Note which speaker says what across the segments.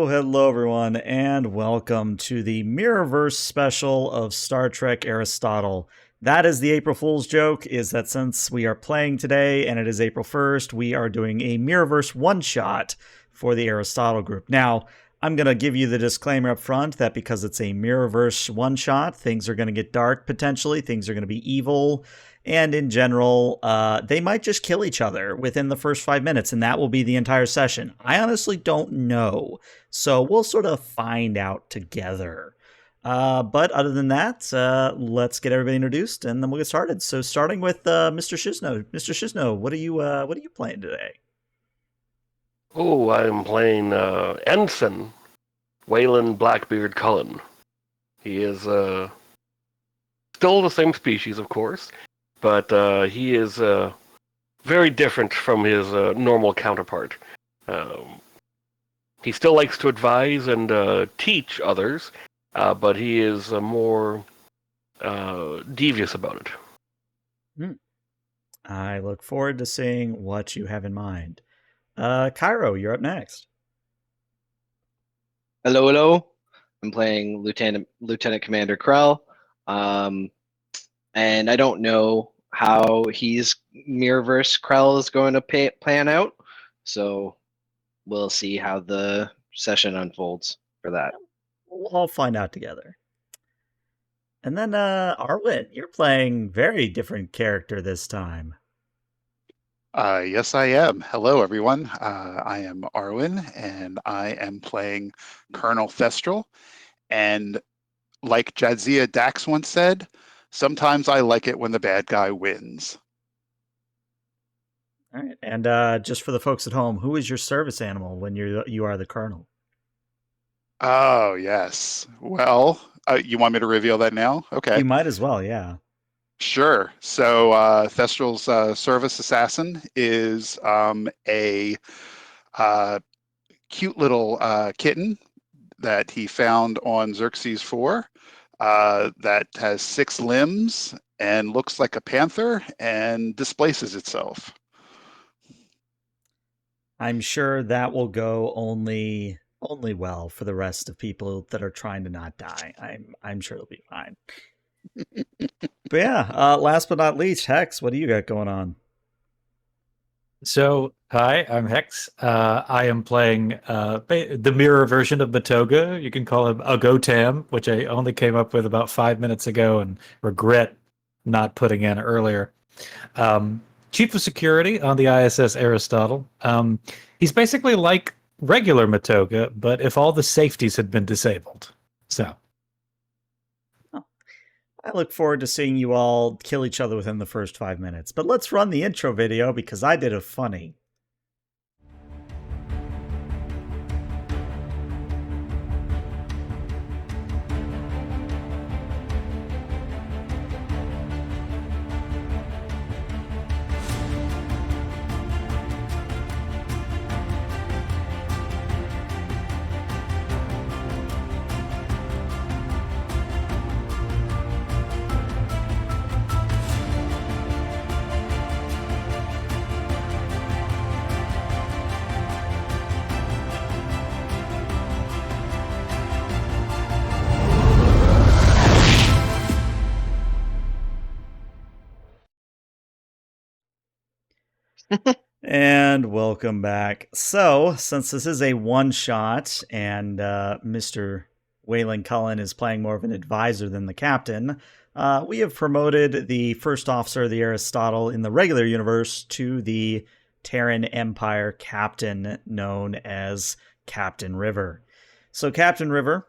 Speaker 1: Hello everyone, and welcome to the Mirrorverse Special of Star Trek Aristotle. That is the April Fool's joke, is that since we are playing today and it is April 1st, we are doing a Mirrorverse one-shot for the Aristotle group. Now, I'm going to give you the disclaimer up front that because it's a Mirrorverse one-shot, things are going to get dark potentially, things are going to be evil, and in general, they might just kill each other within the first 5 minutes, and that will be the entire session. I honestly don't know, so we'll sort of find out together. But other than that, let's get everybody introduced, and then we'll get started. So starting with Mr. Shizno. Mr. Shizno, what are you playing today?
Speaker 2: Oh, I'm playing Ensign Waylon Blackbeard Cullen. He is still the same species, of course, but he is very different from his normal counterpart. He still likes to advise and teach others, but he is more devious about it.
Speaker 1: I look forward to seeing what you have in mind. Cairo, you're up next.
Speaker 3: Hello. I'm playing Lieutenant Commander Krell, and I don't know how he's Mirrorverse Krell is going to plan out, so we'll see how the session unfolds for that.
Speaker 1: We'll all find out together. And then, Arwen, you're playing very different character this time.
Speaker 4: Yes, I am. Hello, everyone. I am Arwen, and I am playing Colonel Thestral. And like Jadzia Dax once said, sometimes I like it when the bad guy wins.
Speaker 1: All right. And just for the folks at home, who is your service animal when you are the colonel?
Speaker 4: Oh, yes. Well, you want me to reveal that now? Okay.
Speaker 1: You might as well, yeah.
Speaker 4: Sure. So Thestral's service assassin is a cute little kitten that he found on Xerxes 4 that has 6 limbs and looks like a panther and displaces itself.
Speaker 1: I'm sure that will go only well for the rest of people that are trying to not die. I'm sure it'll be fine. But yeah, last but not least, Hex, what do you got going on?
Speaker 5: So, hi, I'm Hex. I am playing the mirror version of Matoga. You can call him Agotam, which I only came up with about 5 minutes ago and regret not putting in earlier. Chief of Security on the I.S.S. Aristotle. He's basically like regular Matoga, but if all the safeties had been disabled. So.
Speaker 1: I look forward to seeing you all kill each other within the first 5 minutes. But let's run the intro video because I did a funny. And welcome back. So, since this is a one-shot and Mr. Waylon Cullen is playing more of an advisor than the captain, we have promoted the first officer of the Aristotle in the regular universe to the Terran Empire captain known as Captain River. So Captain River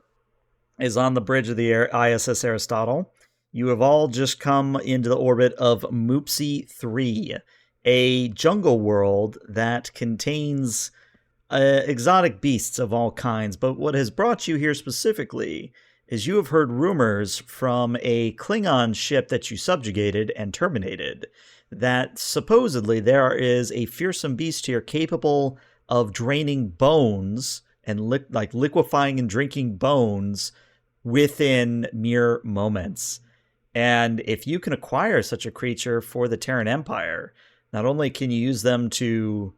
Speaker 1: is on the bridge of the I.S.S. Aristotle. You have all just come into the orbit of Moopsy 3, a jungle world that contains exotic beasts of all kinds. But what has brought you here specifically is you have heard rumors from a Klingon ship that you subjugated and terminated that supposedly there is a fearsome beast here capable of draining bones and liquefying and drinking bones within mere moments. And if you can acquire such a creature for the Terran Empire, not only can you use them to,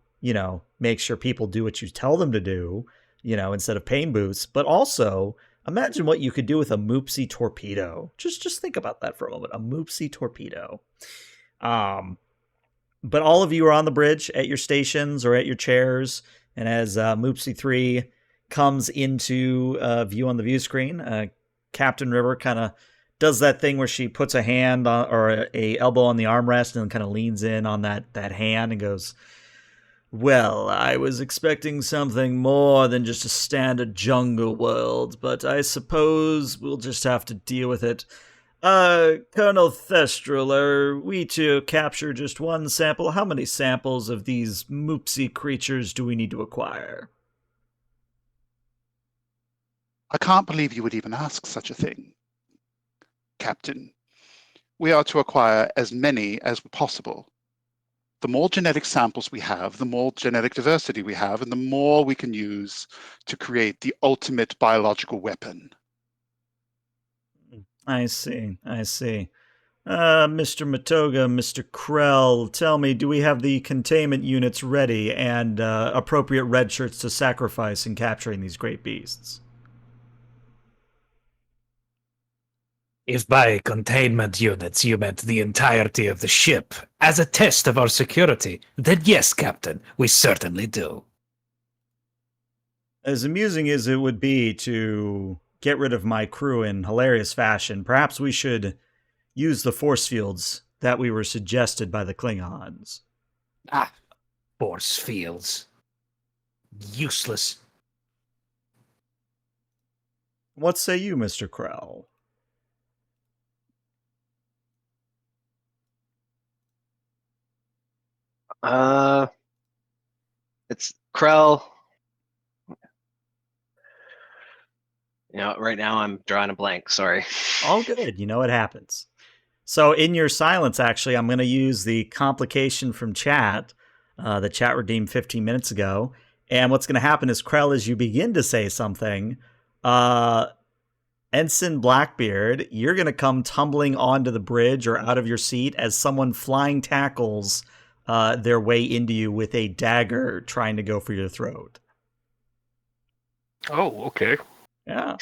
Speaker 1: make sure people do what you tell them to do, instead of pain boost. But also, imagine what you could do with a Moopsy torpedo. Just think about that for a moment. A Moopsy torpedo. But all of you are on the bridge at your stations or at your chairs, and as Moopsy 3 comes into view on the view screen, Captain River kind of does that thing where she puts a hand on, or a elbow on the armrest and then kind of leans in on that hand and goes, "Well, I was expecting something more than just a standard jungle world, but I suppose we'll just have to deal with it. Colonel Thestral, are we to capture just one sample? How many samples of these Moopsy creatures do we need to acquire?"
Speaker 4: I can't believe you would even ask such a thing, Captain. We are to acquire as many as possible. The more genetic samples we have, the more genetic diversity we have, and the more we can use to create the ultimate biological weapon.
Speaker 1: I see. Mr. Matoga, Mr. Krell, tell me, do we have the containment units ready and appropriate red shirts to sacrifice in capturing these great beasts?
Speaker 5: If by containment units you meant the entirety of the ship, as a test of our security, then yes, Captain, we certainly do.
Speaker 1: As amusing as it would be to get rid of my crew in hilarious fashion, perhaps we should use the force fields that we were suggested by the Klingons.
Speaker 5: Force fields. Useless.
Speaker 1: What say you, Mr. Krell?
Speaker 3: It's Krell. Right now I'm drawing a blank. Sorry.
Speaker 1: All good. It happens. So in your silence, actually, I'm going to use the complication from chat. The chat redeemed 15 minutes ago. And what's going to happen is, Krell, as you begin to say something, Ensign Blackbeard, you're going to come tumbling onto the bridge or out of your seat as someone flying tackles their way into you with a dagger trying to go for your throat.
Speaker 2: Oh, okay.
Speaker 1: Yeah.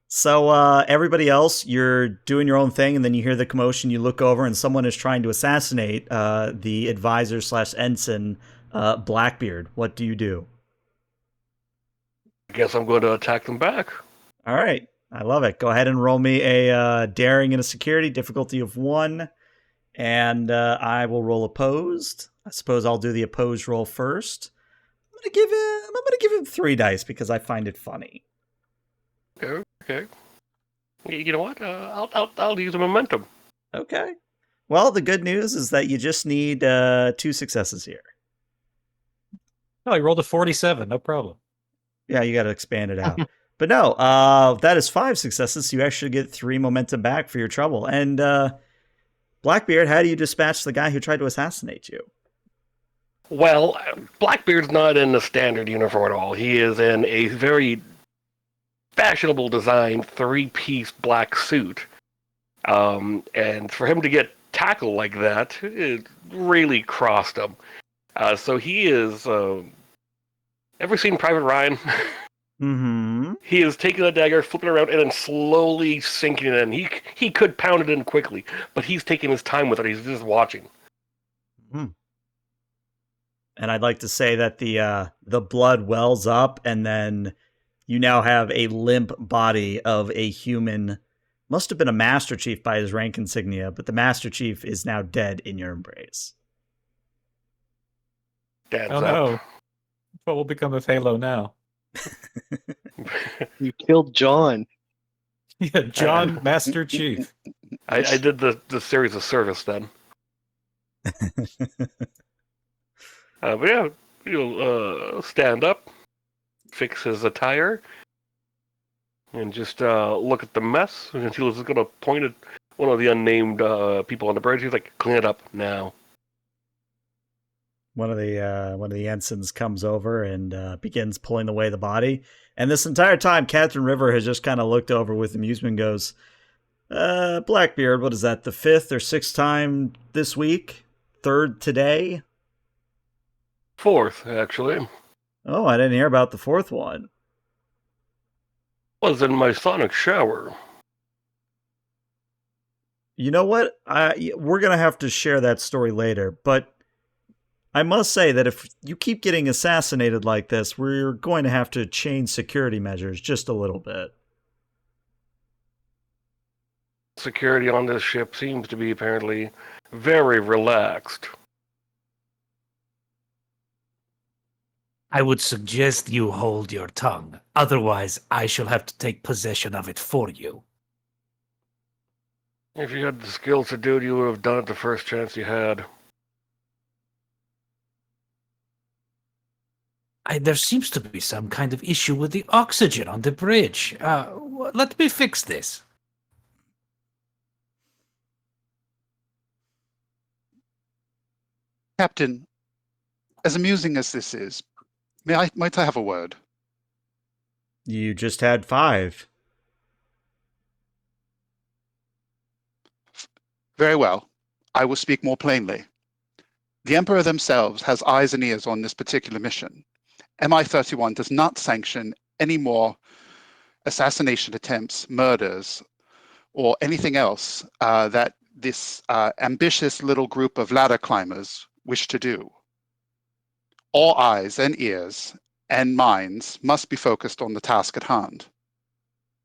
Speaker 1: So everybody else, you're doing your own thing, and then you hear the commotion. You look over, and someone is trying to assassinate the advisor / ensign Blackbeard. What do you do?
Speaker 2: I guess I'm going to attack them back.
Speaker 1: All right. I love it. Go ahead and roll me a daring and a security, difficulty of 1. And I will roll opposed. I suppose I'll do the opposed roll first. I'm gonna give him 3 dice because I find it funny.
Speaker 2: Okay. You know what? I'll use a momentum.
Speaker 1: Okay. Well, the good news is that you just need 2 successes here.
Speaker 5: Oh, I rolled a 47. No problem.
Speaker 1: Yeah, you got to expand it out. But no, that is 5 successes. So you actually get 3 momentum back for your trouble. And Blackbeard, how do you dispatch the guy who tried to assassinate you?
Speaker 2: Well, Blackbeard's not in the standard uniform at all. He is in a very fashionable design 3-piece black suit. And for him to get tackled like that, it really crossed him. So he is... ever seen Private Ryan?
Speaker 1: Mm-hmm.
Speaker 2: He is taking the dagger, flipping around, and then slowly sinking it in. He could pound it in quickly, but he's taking his time with it. He's just watching.
Speaker 1: Mm. And I'd like to say that the blood wells up, and then you now have a limp body of a human. Must have been a Master Chief by his rank insignia, but the Master Chief is now dead in your embrace.
Speaker 2: Dad's
Speaker 5: Oh
Speaker 2: up.
Speaker 5: no. What will become of Halo now?
Speaker 3: You killed John.
Speaker 5: Yeah, John Master Chief.
Speaker 2: I did the series of service then. But yeah, he'll stand up, fix his attire, and just look at the mess. And he was going to point at one of the unnamed people on the bridge. He's like, "Clean it up now."
Speaker 1: One of the ensigns comes over and begins pulling away the body. And this entire time, Catherine River has just kind of looked over with amusement and goes, Blackbeard, what is that, the 5th or 6th time this week? 3rd today?
Speaker 2: 4th, actually.
Speaker 1: Oh, I didn't hear about the fourth one.
Speaker 2: Was in my sonic shower.
Speaker 1: You know what? We're going to have to share that story later, but I must say that if you keep getting assassinated like this, we're going to have to change security measures just a little bit.
Speaker 2: Security on this ship seems to be apparently very relaxed.
Speaker 6: I would suggest you hold your tongue. Otherwise, I shall have to take possession of it for you.
Speaker 2: If you had the skills to do it, you would have done it the first chance you had.
Speaker 6: There seems to be some kind of issue with the oxygen on the bridge. Let me fix this.
Speaker 4: Captain, as amusing as this is, might I have a word?
Speaker 1: You just had 5.
Speaker 4: Very well. I will speak more plainly. The Emperor themselves has eyes and ears on this particular mission. MI-31 does not sanction any more assassination attempts, murders, or anything else that this ambitious little group of ladder climbers wish to do. All eyes and ears and minds must be focused on the task at hand.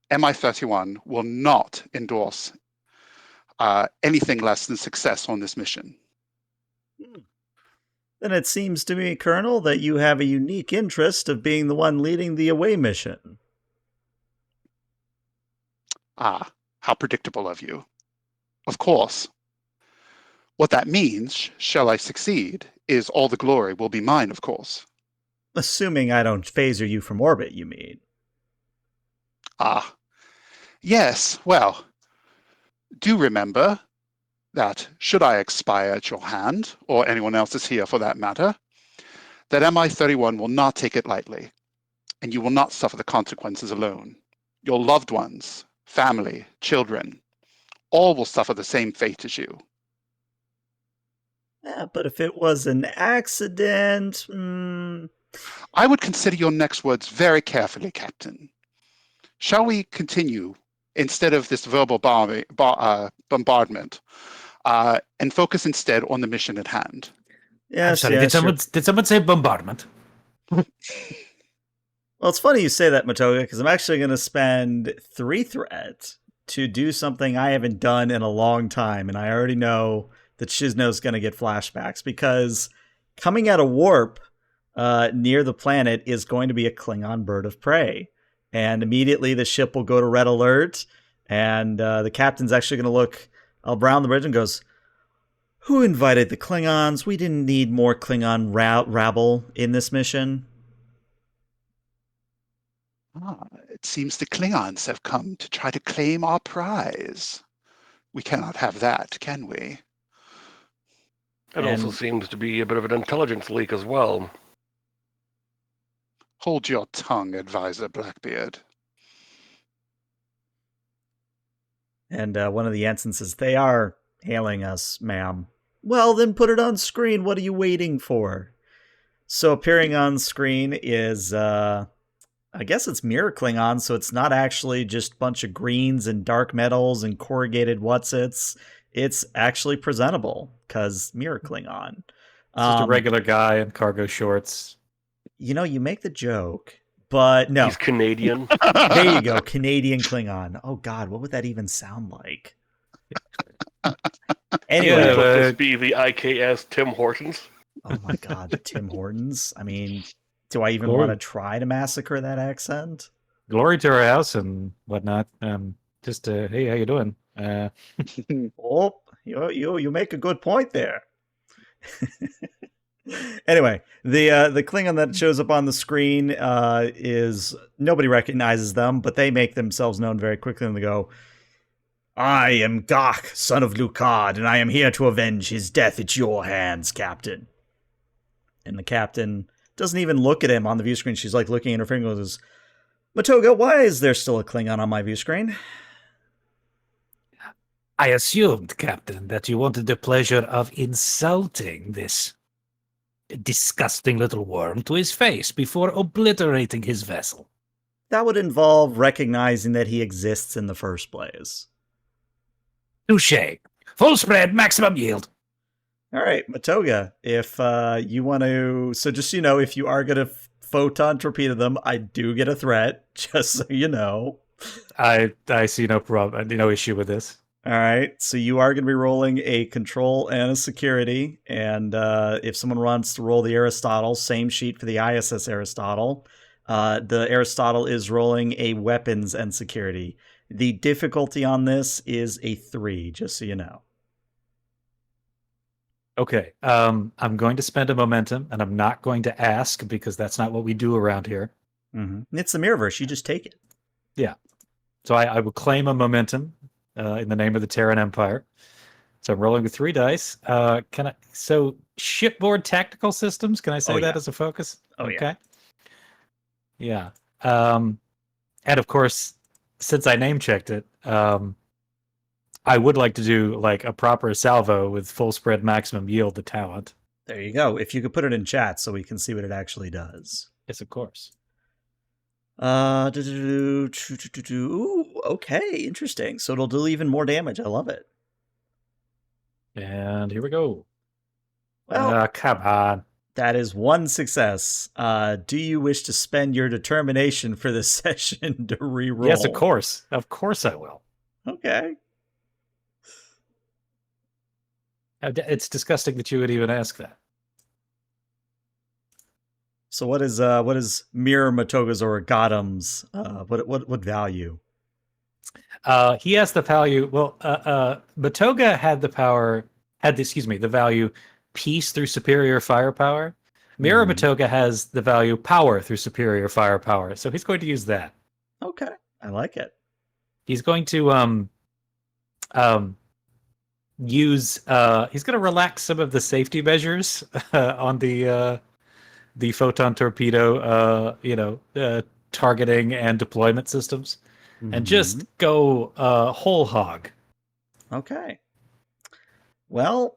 Speaker 4: MI-31 will not endorse anything less than success on this mission.
Speaker 1: Then it seems to me, Colonel, that you have a unique interest of being the one leading the away mission.
Speaker 4: Ah, how predictable of you. Of course. What that means, shall I succeed, is all the glory will be mine, of course.
Speaker 1: Assuming I don't phaser you from orbit, you mean?
Speaker 4: Ah, yes, well, do remember that should I expire at your hand, or anyone else's here for that matter, that MI-31 will not take it lightly, and you will not suffer the consequences alone. Your loved ones, family, children, all will suffer the same fate as you.
Speaker 1: Yeah, but if it was an accident...
Speaker 4: I would consider your next words very carefully, Captain. Shall we continue, instead of this verbal bombardment, and focus instead on the mission at hand?
Speaker 1: Yes,
Speaker 6: I'm sorry,
Speaker 1: yes,
Speaker 6: did someone say bombardment?
Speaker 1: Well, it's funny you say that, Matoga, because I'm actually going to spend 3 threat to do something I haven't done in a long time, and I already know that Shizno's going to get flashbacks, because coming out of warp near the planet is going to be a Klingon bird of prey, and immediately the ship will go to red alert, and the captain's actually going to look around the bridge and goes, "Who invited the Klingons? We didn't need more Klingon rabble in this mission."
Speaker 4: It seems the Klingons have come to try to claim our prize. We cannot have that, can we?
Speaker 2: It also seems to be a bit of an intelligence leak as well.
Speaker 4: Hold your tongue, Advisor Blackbeard.
Speaker 1: And one of the ensigns says, "They are hailing us, ma'am." "Well, then put it on screen. What are you waiting for?" So appearing on screen is, I guess it's Mirror Klingon, so it's not actually just a bunch of greens and dark metals and corrugated whatsits. It's actually presentable, because Mirror Klingon.
Speaker 5: It's just a regular guy in cargo shorts.
Speaker 1: You know, you make the joke, but no.
Speaker 2: He's Canadian.
Speaker 1: There you go, Canadian Klingon. Oh God, what would that even sound like? Anyway,
Speaker 2: Would this be the I.S.S. Tim Hortons?
Speaker 1: Oh my God, the Tim Hortons. I mean, do I even want to try to massacre that accent?
Speaker 5: Glory to our house and whatnot. Just hey, how you doing?
Speaker 1: Oh, you make a good point there. Anyway, the Klingon that shows up on the screen is, nobody recognizes them, but they make themselves known very quickly, and they go, "I am Gach, son of Lucard, and I am here to avenge his death at your hands, Captain." And the captain doesn't even look at him on the view screen. She's like looking at her finger and goes, "Matoga, why is there still a Klingon on my view screen?"
Speaker 6: I assumed, Captain, that you wanted the pleasure of insulting this disgusting little worm to his face before obliterating his vessel.
Speaker 1: That would involve recognizing that he exists in the first place.
Speaker 6: Touché. Full spread, maximum yield.
Speaker 1: All right, Matoga, if you want to... So just so you know, if you are going to photon torpedo them, I do get a threat, just so you know.
Speaker 5: I see no problem, no issue with this.
Speaker 1: All right, so you are going to be rolling a control and a security, and if someone wants to roll the Aristotle, same sheet for the I.S.S. Aristotle. The Aristotle is rolling a weapons and security. The difficulty on this is a 3, just so you know.
Speaker 5: Okay, I'm going to spend a momentum, and I'm not going to ask because that's not what we do around here.
Speaker 1: Mm-hmm. It's the Mirrorverse. You just take it.
Speaker 5: Yeah. So I will claim a momentum in the name of the Terran Empire. So I'm rolling with 3 dice. So shipboard tactical systems, can I say that as a focus?
Speaker 1: Oh,
Speaker 5: okay. Yeah. And of course, since I name checked it, I would like to do like a proper salvo with full spread maximum yield to talent.
Speaker 1: There you go. If you could put it in chat so we can see what it actually does.
Speaker 5: Yes, of course.
Speaker 1: Ooh, okay, interesting. So it'll do even more damage. I love it.
Speaker 5: And here we go.
Speaker 1: Well,
Speaker 5: come on.
Speaker 1: That is 1 success. Do you wish to spend your determination for this session to reroll?
Speaker 5: Yes, of course. Of course I will.
Speaker 1: Okay.
Speaker 5: It's disgusting that you would even ask that.
Speaker 1: So what is Mirror Matoga's or Gothams? What value?
Speaker 5: He has the value. Well, Matoga had the value peace through superior firepower. Mirror Matoga has the value power through superior firepower. So he's going to use that.
Speaker 1: Okay, I like it.
Speaker 5: He's going to he's going to relax some of the safety measures on the photon torpedo, targeting and deployment systems, and just go whole hog.
Speaker 1: Okay. Well,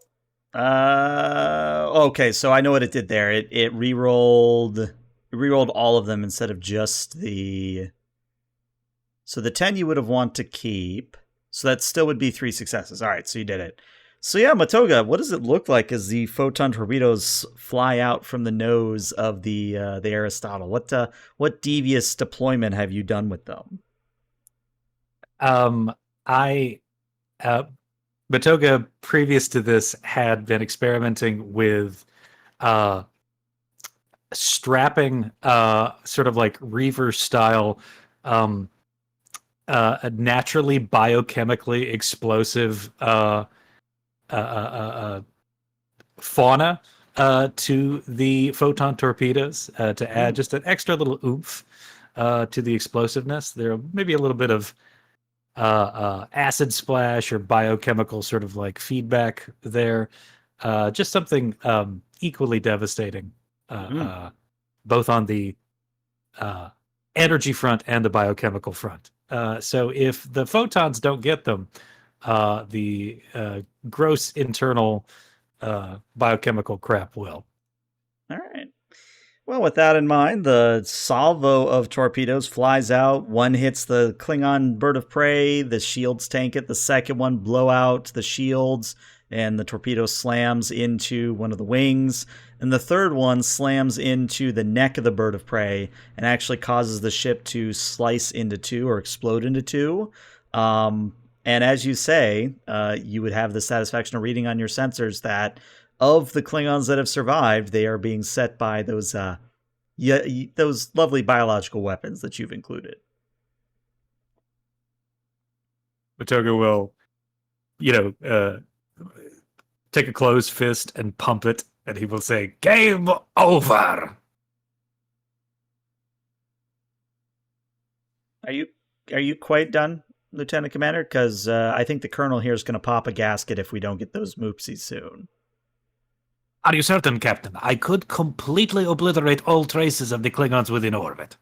Speaker 1: okay. So I know what it did there. It re-rolled all of them instead of just the. So the 10 you would have want to keep. So that still would be 3 successes. All right, so you did it. So yeah, Matoga, what does it look like as the photon torpedoes fly out from the nose of the Aristotle? What devious deployment have you done with them?
Speaker 5: Matoga, previous to this, had been experimenting with strapping sort of like Reaver style a naturally biochemically explosive fauna to the photon torpedoes to add just an extra little oomph to the explosiveness. There may be a little bit of acid splash or biochemical sort of like feedback there. Just something equally devastating, both on the energy front and the biochemical front. So if the photons don't get them, the gross internal biochemical crap will.
Speaker 1: All right. Well, with that in mind, the salvo of torpedoes flies out. One hits the Klingon bird of prey. The shields tank it. The second one blow out the shields, and the torpedo slams into one of the wings. And the third one slams into the neck of the bird of prey and actually causes the ship to slice into 2 or explode into 2. And as you say, you would have the satisfaction of reading on your sensors that of the Klingons that have survived, they are being set by those lovely biological weapons that you've included.
Speaker 5: Matoga will, take a closed fist and pump it, and he will say, "Game over."
Speaker 1: Are you quite done, Lieutenant Commander? Because I think the Colonel here is going to pop a gasket if we don't get those Moopsies soon.
Speaker 6: Are you certain, Captain? I could completely obliterate all traces of the Klingons within orbit.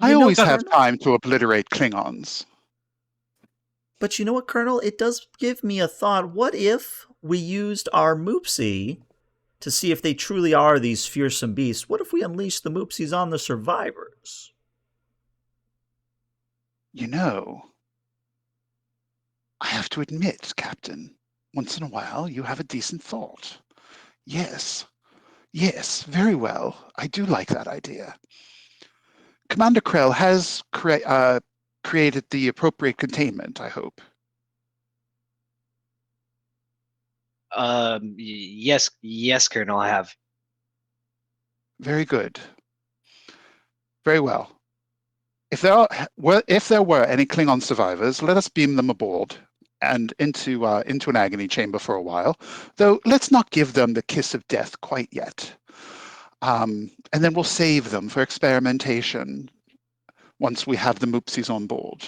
Speaker 4: I always have time to obliterate Klingons.
Speaker 1: But you know what, Colonel? It does give me a thought. What if we used our Moopsy to see if they truly are these fearsome beasts. What if we unleash the Moopsies on the survivors?
Speaker 4: You know, I have to admit, Captain, once in a while you have a decent thought. Yes, yes, very well. I do like that idea. Commander Krell has created the appropriate containment, I hope.
Speaker 3: Yes, Colonel, I have.
Speaker 4: Very good. Very well. If there were any Klingon survivors, let us beam them aboard and into an agony chamber for a while. Though let's not give them the kiss of death quite yet. And then we'll save them for experimentation once we have the Moopsies on board.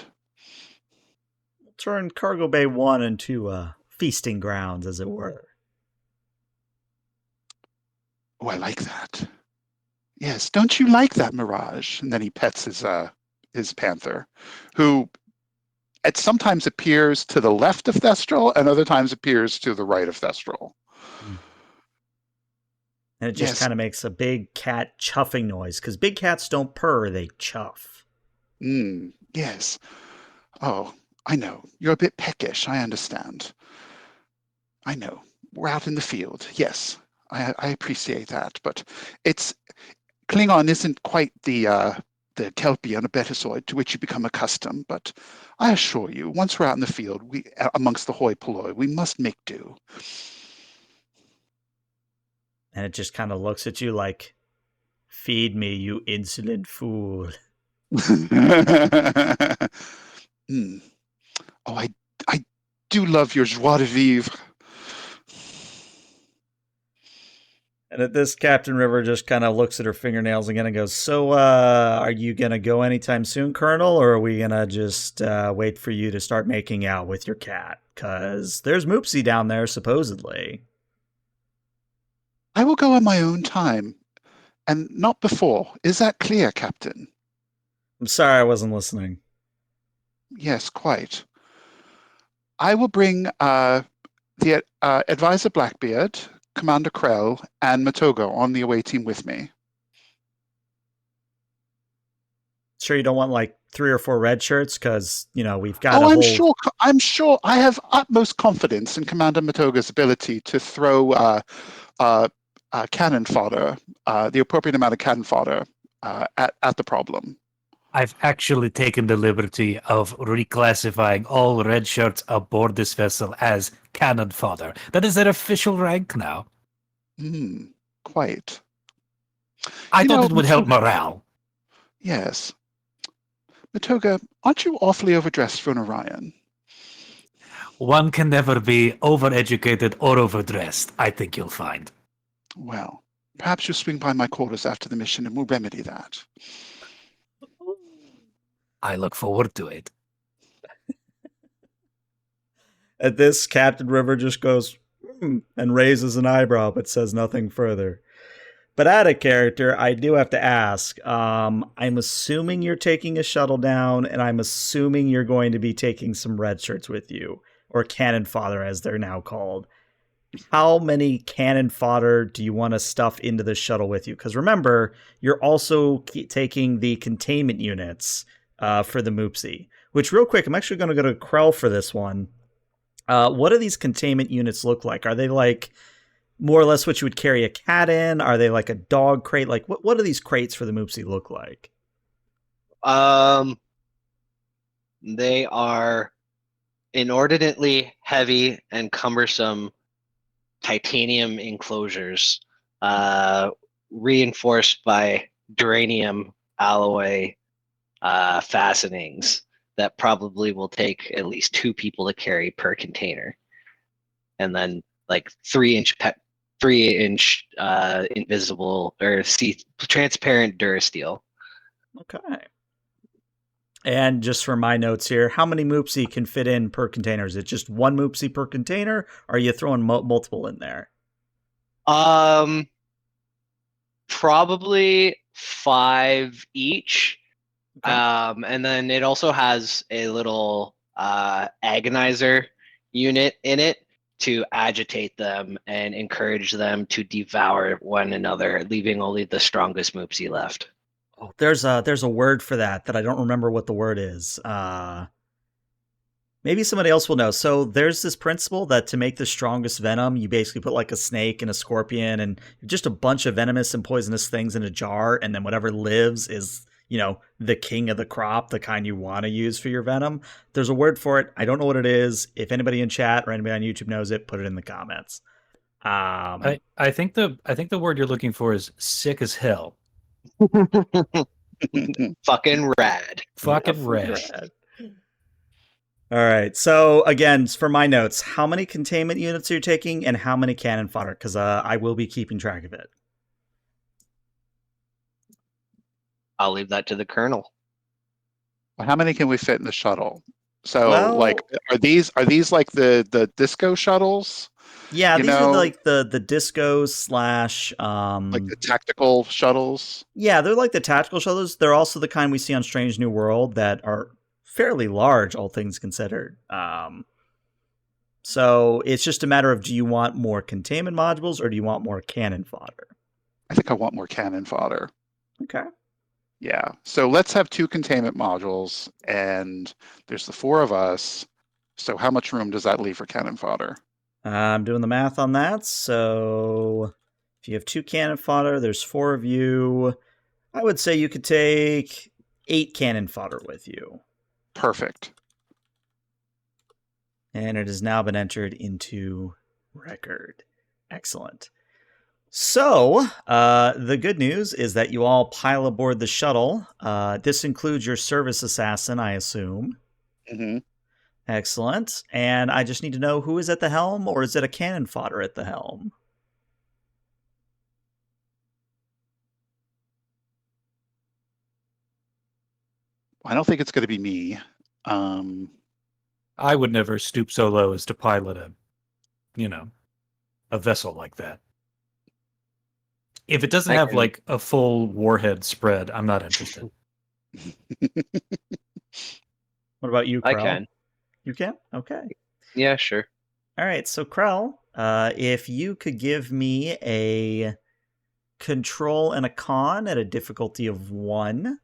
Speaker 1: We'll turn Cargo Bay 1 into feasting grounds, as it were.
Speaker 4: Oh, I like that. Yes, don't you like that, Mirage? And then he pets his panther, who sometimes appears to the left of Thestral and other times appears to the right of Thestral.
Speaker 1: And it just kind of makes a big cat chuffing noise, because big cats don't purr, they chuff.
Speaker 4: Yes. Oh, I know. You're a bit peckish, I understand. I know. We're out in the field. Yes, I appreciate that. But Klingon isn't quite the Kelpie on a Betazoid to which you become accustomed. But I assure you, once we're out in the field, amongst the hoi polloi, we must make do.
Speaker 1: And it just kind of looks at you like, feed me, you insolent fool.
Speaker 4: Oh, I do love your joie de vivre.
Speaker 1: And at this, Captain River just kind of looks at her fingernails again and goes, so, are you going to go anytime soon, Colonel? Or are we going to just wait for you to start making out with your cat? Because there's Moopsy down there, supposedly.
Speaker 4: I will go on my own time, and not before. Is that clear, Captain?
Speaker 1: I'm sorry I wasn't listening.
Speaker 4: Yes, quite. I will bring the Advisor Blackbeard, Commander Krell, and Matogo on the away team with me.
Speaker 1: Sure you don't want like 3 or 4 red shirts? Because, we've got
Speaker 4: I'm sure I have utmost confidence in Commander Matogo's ability to throw cannon fodder, the appropriate amount of cannon fodder at the problem.
Speaker 6: I've actually taken the liberty of reclassifying all red shirts aboard this vessel as cannon fodder. That is their official rank now.
Speaker 4: Quite.
Speaker 6: I thought it would help morale.
Speaker 4: Yes. Matoga, aren't you awfully overdressed for an Orion?
Speaker 6: One can never be overeducated or overdressed, I think you'll find.
Speaker 4: Well, perhaps you'll swing by my quarters after the mission and we'll remedy that.
Speaker 6: I look forward to it.
Speaker 1: At this, Captain River just goes, and raises an eyebrow, but says nothing further. But out of character, I do have to ask, I'm assuming you're taking a shuttle down, and I'm assuming you're going to be taking some red shirts with you, or cannon fodder as they're now called. How many cannon fodder do you want to stuff into the shuttle with you? Because remember, you're also taking the containment units for the Moopsy. Which, real quick, I'm actually going to go to Krell for this one. What do these containment units look like? Are they like more or less what you would carry a cat in? Are they like a dog crate? Like, what do these crates for the Moopsy look like?
Speaker 3: They are inordinately heavy and cumbersome titanium enclosures, reinforced by duranium alloy fastenings that probably will take at least 2 people to carry per container, and then like 3-inch invisible or transparent Durasteel.
Speaker 1: Okay. And just for my notes here, how many Moopsy can fit in per container? Is it just 1 Moopsy per container? Or are you throwing multiple in there?
Speaker 3: Probably 5 each.
Speaker 1: Okay.
Speaker 3: And then it also has a little agonizer unit in it to agitate them and encourage them to devour one another, leaving only the strongest Moopsy left.
Speaker 1: Oh, there's a word for that I don't remember what the word is. Maybe somebody else will know. So there's this principle that to make the strongest venom, you basically put like a snake and a scorpion and just a bunch of venomous and poisonous things in a jar, and then whatever lives is, the king of the crop, the kind you want to use for your venom. There's a word for it. I don't know what it is. If anybody in chat or anybody on YouTube knows it, put it in the comments.
Speaker 5: I think the word you're looking for is sick as hell.
Speaker 3: Fucking rad.
Speaker 5: Fucking rad.
Speaker 1: All right. So again, for my notes, how many containment units are you taking, and how many cannon fodder? Because I will be keeping track of it.
Speaker 3: I'll leave that to the Colonel.
Speaker 4: Well, how many can we fit in the shuttle? So,
Speaker 1: Well-
Speaker 4: like, are these like the disco shuttles?
Speaker 1: Yeah,
Speaker 4: You
Speaker 1: these are
Speaker 4: know-
Speaker 1: like the disco slash
Speaker 4: Like the tactical shuttles?
Speaker 1: yeah, they're like the tactical shuttles. They're also the kind we see on Strange New World that are fairly large, all things considered. So it's just a matter of, do you want more containment modules or do you want more cannon fodder?
Speaker 4: I think I want more cannon fodder.
Speaker 1: Okay.
Speaker 4: Yeah. So let's have 2 containment modules, and there's the 4 of us. So how much room does that leave for cannon fodder?
Speaker 1: I'm doing the math on that. So if you have 2 cannon fodder, there's 4 of you. I would say you could take 8 cannon fodder with you.
Speaker 4: Perfect.
Speaker 1: And it has now been entered into record. Excellent. So, the good news is that you all pile aboard the shuttle. This includes your service assassin, I assume.
Speaker 4: Mm-hmm.
Speaker 1: Excellent. And I just need to know, who is at the helm, or is it a cannon fodder at the helm?
Speaker 4: I don't think it's going to be me.
Speaker 5: I would never stoop so low as to pilot a vessel like that. If it doesn't have like a full warhead spread, I'm not interested.
Speaker 1: What about you, Krell?
Speaker 3: I can.
Speaker 1: You can? Okay.
Speaker 3: Yeah, sure.
Speaker 1: All right, so Krell, if you could give me a control and a con at a difficulty of 1,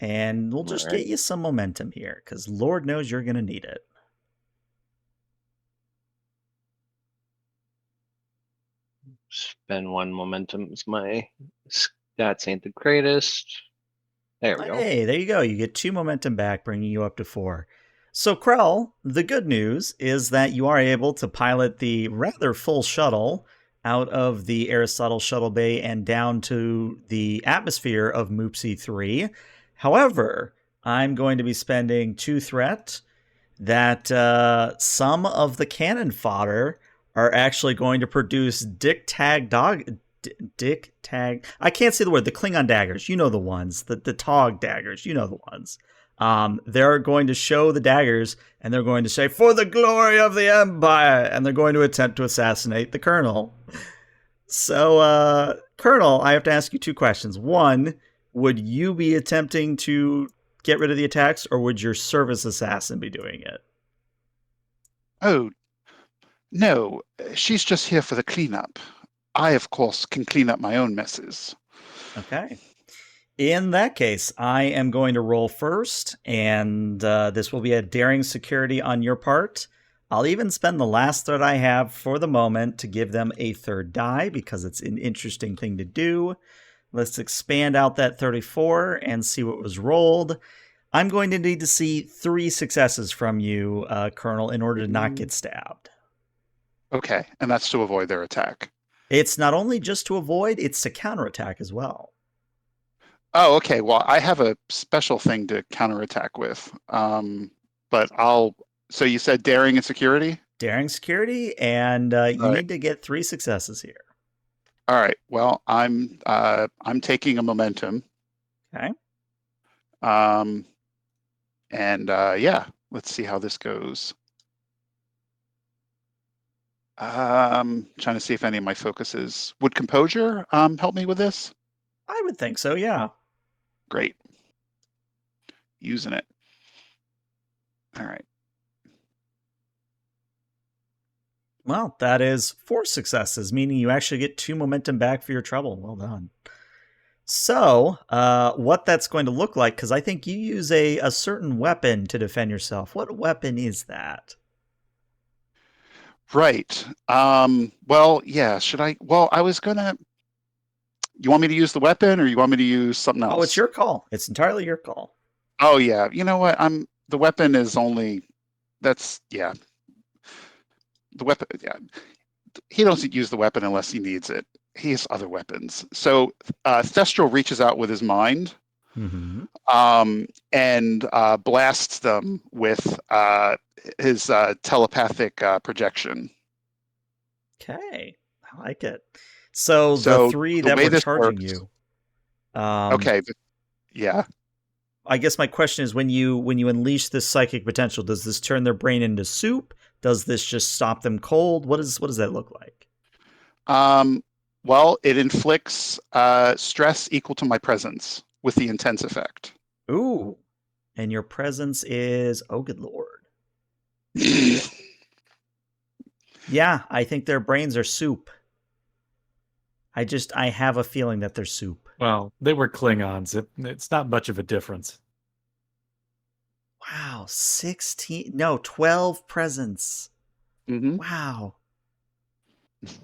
Speaker 1: and we'll just get you some momentum here, because Lord knows you're going to need it.
Speaker 3: Spend 1 momentum. My stats ain't the greatest. There we go.
Speaker 1: Hey, there you go. You get 2 momentum back, bringing you up to 4. So, Krell, the good news is that you are able to pilot the rather full shuttle out of the Aristotle shuttle bay and down to the atmosphere of Moopsy 3. However, I'm going to be spending 2 threat that some of the cannon fodder are actually going to produce Dick Tag. I can't say the word. The Klingon daggers, you know the ones. The Tog daggers, you know the ones. They're going to show the daggers, and they're going to say, "For the glory of the Empire," and they're going to attempt to assassinate the Colonel. So, Colonel, I have to ask you 2 questions. 1, would you be attempting to get rid of the attacks, or would your service assassin be doing it?
Speaker 4: Oh, no. She's just here for the cleanup. I, of course, can clean up my own messes.
Speaker 1: Okay. In that case, I am going to roll first, and this will be a daring security on your part. I'll even spend the last threat I have for the moment to give them a 3rd die, because it's an interesting thing to do. Let's expand out that 34 and see what was rolled. I'm going to need to see 3 successes from you, Colonel, in order to not get stabbed.
Speaker 4: Okay, and that's to avoid their attack.
Speaker 1: It's not only just to avoid, it's to counterattack as well.
Speaker 4: Oh, okay. Well, I have a special thing to counterattack with. But so you said daring and security?
Speaker 1: Daring security, and you need to get 3 successes here.
Speaker 4: All right. Well, I'm taking a momentum.
Speaker 1: Okay.
Speaker 4: Yeah, let's see how this goes. Trying to see if any of my focuses would composure help me with this.
Speaker 1: I would think so, yeah.
Speaker 4: Great. Using it. All right.
Speaker 1: Well, that is 4 successes, meaning you actually get 2 momentum back for your trouble. Well done. So, what that's going to look like, because I think you use a certain weapon to defend yourself. What weapon is that?
Speaker 4: Right. Well, yeah. Should I? Well, I was gonna. You want me to use the weapon, or you want me to use something else?
Speaker 1: Oh, it's your call. It's entirely your call.
Speaker 4: Oh yeah. You know what? The weapon is only. That's yeah. The weapon. Yeah. He doesn't use the weapon unless he needs it. He has other weapons. So Thestral reaches out with his mind,
Speaker 1: Mm-hmm.
Speaker 4: and blasts them with his telepathic projection.
Speaker 1: Okay, I like it. So the
Speaker 4: So
Speaker 1: 3
Speaker 4: the
Speaker 1: that
Speaker 4: way
Speaker 1: were
Speaker 4: this
Speaker 1: charging
Speaker 4: works.
Speaker 1: you.
Speaker 4: Okay. Yeah.
Speaker 1: I guess my question is, when you unleash this psychic potential, does this turn their brain into soup? Does this just stop them cold? What does that look like?
Speaker 4: Well, it inflicts stress equal to my presence with the intense effect.
Speaker 1: Ooh, and your presence is, oh good lord. Yeah, I think their brains are soup. I have a feeling that they're soup.
Speaker 5: Well, they were Klingons. It's not much of a difference.
Speaker 1: Wow, 12 presents.
Speaker 4: Mm-hmm.
Speaker 1: Wow.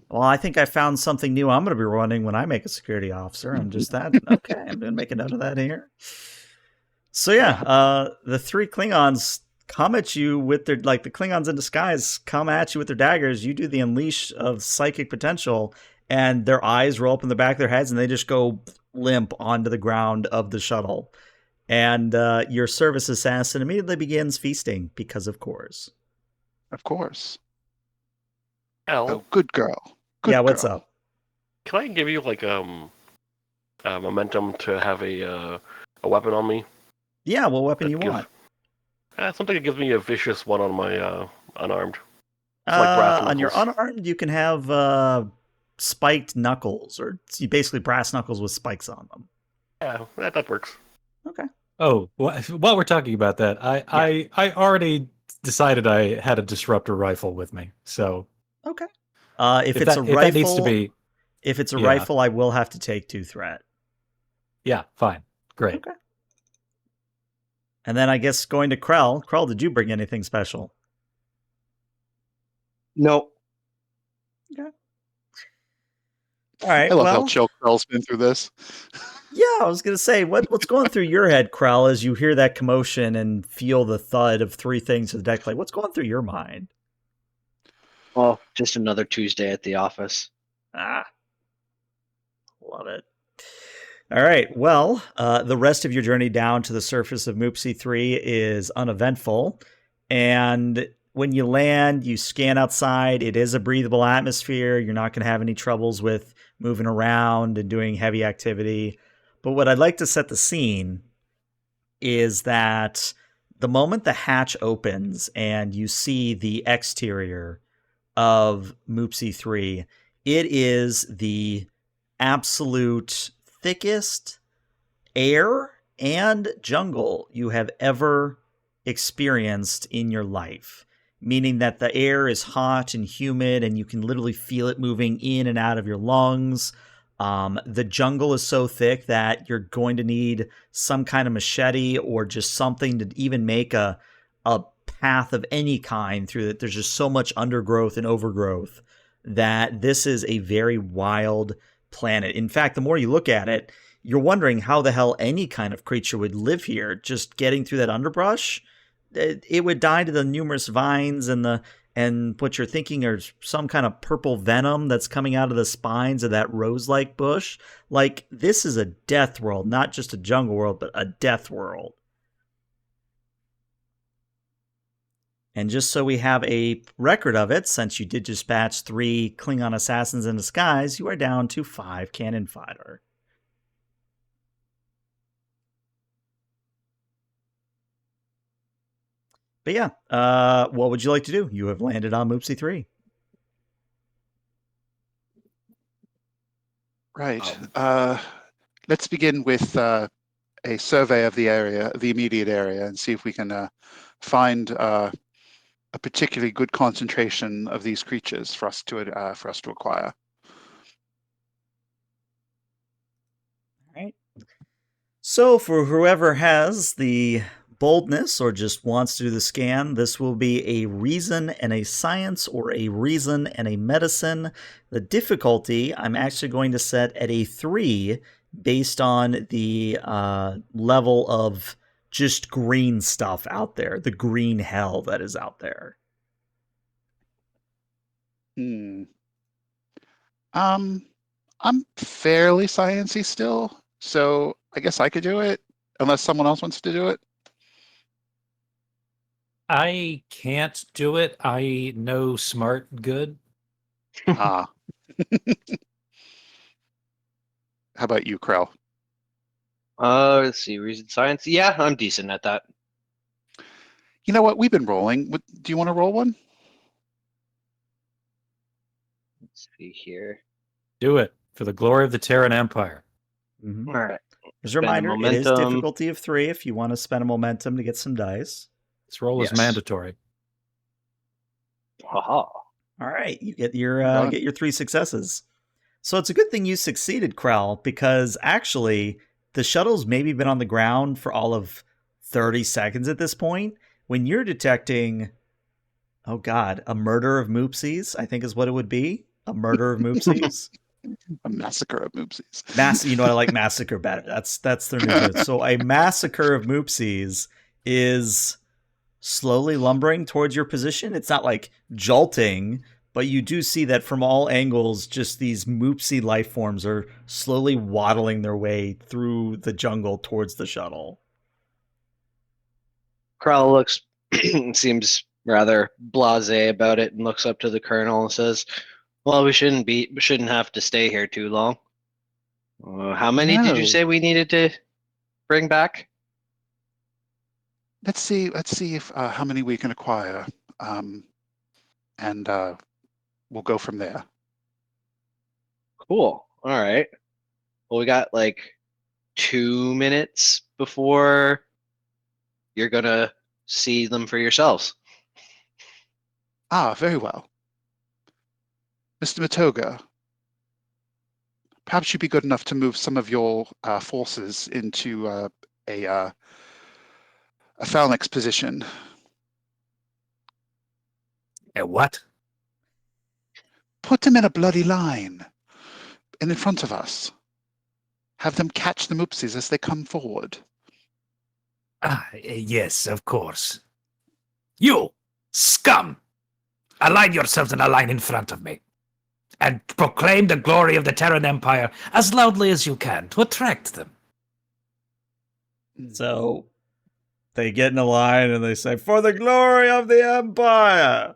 Speaker 1: Well, I think I found something new I'm going to be running when I make a security officer. I'm just that. Okay, I'm going to make a note of that here. So yeah, the 3 Klingons come at you with their, like, the Klingons in disguise come at you with their daggers. You do the unleash of psychic potential, and their eyes roll up in the back of their heads, and they just go limp onto the ground of the shuttle. And your service assassin immediately begins feasting because, of course.
Speaker 4: Of course.
Speaker 2: Al,
Speaker 4: Oh, good girl. Good
Speaker 1: Yeah, what's
Speaker 4: girl.
Speaker 1: up?
Speaker 2: can I give you like momentum to have a weapon on me?
Speaker 1: Yeah, what weapon
Speaker 2: That
Speaker 1: you
Speaker 2: gives-
Speaker 1: want?
Speaker 2: Something that gives me a vicious one on my unarmed. It's like brass
Speaker 1: On your
Speaker 2: knuckles.
Speaker 1: unarmed, you can have spiked knuckles, or basically brass knuckles with spikes on them.
Speaker 2: Yeah, that works.
Speaker 1: Okay.
Speaker 5: Oh, while we're talking about that, I already decided I had a disruptor rifle with me. So
Speaker 1: Okay. If it's a
Speaker 5: if that needs to
Speaker 1: rifle,
Speaker 5: be,
Speaker 1: if it's a
Speaker 5: yeah.
Speaker 1: rifle, I will have to take 2 threat.
Speaker 5: yeah, fine, great.
Speaker 1: Okay. And then I guess going to Krell. Krell, did you bring anything special?
Speaker 3: Nope.
Speaker 1: All right.
Speaker 4: I love
Speaker 1: well,
Speaker 4: how chill Krell's been through this.
Speaker 1: yeah, I was gonna say, what's going through your head, Krell, as you hear that commotion and feel the thud of 3 things to the deck plate? What's going through your mind?
Speaker 3: Well, just another Tuesday at the office.
Speaker 1: Ah, love it. All right. Well, the rest of your journey down to the surface of Moopsy 3 is uneventful. And when you land, you scan outside. It is a breathable atmosphere. You're not going to have any troubles with moving around and doing heavy activity. But what I'd like to set the scene is that the moment the hatch opens and you see the exterior of Moopsy 3, it is the absolute thickest air and jungle you have ever experienced in your life. Meaning that the air is hot and humid and you can literally feel it moving in and out of your lungs. The jungle is so thick that you're going to need some kind of machete or just something to even make a path of any kind through it. There's just so much undergrowth and overgrowth that this is a very wild planet. In fact, the more you look at it, you're wondering how the hell any kind of creature would live here. Just getting through that underbrush, it would die to the numerous vines and what you're thinking is some kind of purple venom that's coming out of the spines of that rose-like bush. Like, this is a death world, not just a jungle world, but a death world. And just so we have a record of it, since you did dispatch 3 Klingon assassins in disguise, you are down to 5 cannon fodder. But yeah, what would you like to do? You have landed on Moopsy 3.
Speaker 4: Right. Let's begin with a survey of the area, the immediate area, and see if we can find a particularly good concentration of these creatures for us to acquire.
Speaker 1: Right. So, for whoever has the boldness or just wants to do the scan, this will be a reason and a science or a reason and a medicine. The difficulty I'm actually going to set at a 3 based on the level of just green stuff out there, the green hell that is out there.
Speaker 4: I'm fairly sciencey still, so I guess I could do it, unless someone else wants to do it.
Speaker 5: I can't do it. I know smart good.
Speaker 4: Ah. How about you, Krell?
Speaker 3: Let's see, reason science. Yeah, I'm decent at that.
Speaker 4: You know what? We've been rolling. Do you want to roll one?
Speaker 3: Let's see here.
Speaker 5: Do it for the glory of the Terran Empire.
Speaker 1: Mm-hmm.
Speaker 3: All right.
Speaker 1: As a reminder, it is difficulty of 3 if you want to spend a momentum to get some dice.
Speaker 5: This roll is mandatory.
Speaker 3: Haha.
Speaker 1: All right, you get your 3 successes. So it's a good thing you succeeded, Krell, because actually the shuttle's maybe been on the ground for all of 30 seconds at this point. When you're detecting, oh god, a murder of Moopsies, I think is what it would be. A murder of Moopsies.
Speaker 4: A massacre of Moopsies.
Speaker 1: You know what? I like massacre better. That's their new good. So a massacre of Moopsies is slowly lumbering towards your position. It's not like jolting, but you do see that from all angles, just these Moopsy life forms are slowly waddling their way through the jungle towards the shuttle.
Speaker 3: Krell looks seems rather blasé about it and looks up to the colonel and says, "Well, we shouldn't have to stay here too long. How many did you say we needed to bring back?"
Speaker 4: Let's see if how many we can acquire, and we'll go from there.
Speaker 3: Cool. All right. Well, we got like 2 minutes before you're gonna see them for yourselves.
Speaker 4: Ah, very well. Mr. Matoga, perhaps you'd be good enough to move some of your forces into a phalanx position.
Speaker 6: A what?
Speaker 4: Put them in a bloody line in front of us. Have them catch the Moopsies as they come forward.
Speaker 6: Ah, yes, of course. You, scum! Align yourselves in a line in front of me. And proclaim the glory of the Terran Empire as loudly as you can to attract them.
Speaker 1: So they get in a line and they say, "For the glory of the Empire!"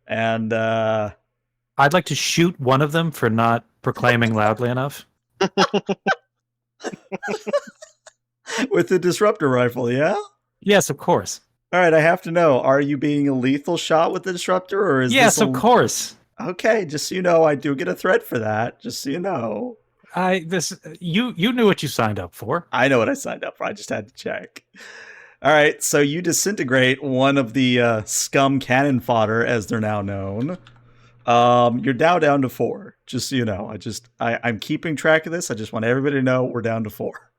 Speaker 1: And
Speaker 5: I'd like to shoot one of them for not proclaiming loudly enough.
Speaker 1: With the disruptor rifle, yeah?
Speaker 5: Yes, of course.
Speaker 1: All right, I have to know, are you being a lethal shot with the disruptor, or is
Speaker 5: yes,
Speaker 1: this
Speaker 5: of course.
Speaker 1: Okay, just so you know, I do get a threat for that, just so you know.
Speaker 5: You knew what you signed up for.
Speaker 1: I know what I signed up for, I just had to check. All right, so you disintegrate one of the scum cannon fodder, as they're now known. You're now down to 4, just so you know. I'm keeping track of this. I just want everybody to know we're down to 4.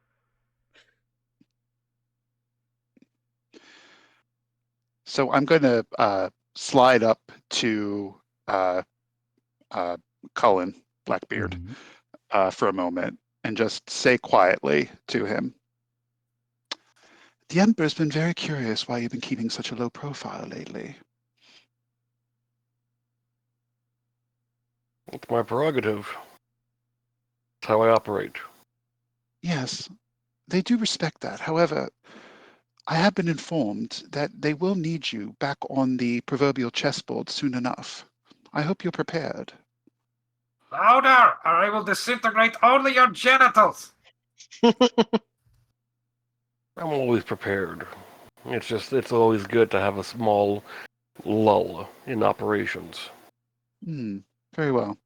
Speaker 4: So I'm going to slide up to Cullen, Blackbeard, for a moment and just say quietly to him, "The Emperor's been very curious why you've been keeping such a low profile lately."
Speaker 2: It's my prerogative. It's how I operate.
Speaker 4: Yes, they do respect that. However, I have been informed that they will need you back on the proverbial chessboard soon enough. I hope you're prepared.
Speaker 6: Louder, or I will disintegrate only your genitals.
Speaker 2: I'm always prepared. It's always good to have a small lull in operations.
Speaker 4: Very well.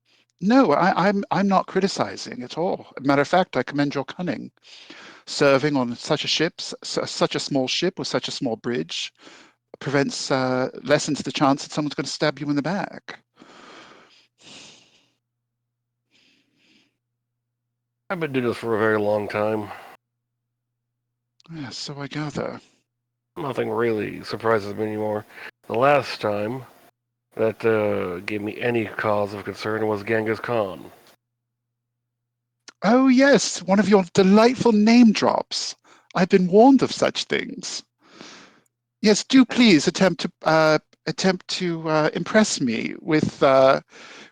Speaker 4: No, I'm not criticizing at all. Matter of fact, I commend your cunning. Serving on such a ship, such a small ship with such a small bridge, lessens the chance that someone's going to stab you in the back.
Speaker 2: I've been doing this for a very long time.
Speaker 4: Yeah, so I gather.
Speaker 2: Nothing really surprises me anymore. The last time that gave me any cause of concern was Genghis Khan.
Speaker 4: Oh yes, one of your delightful name drops. I've been warned of such things. Yes, do please attempt to impress me with your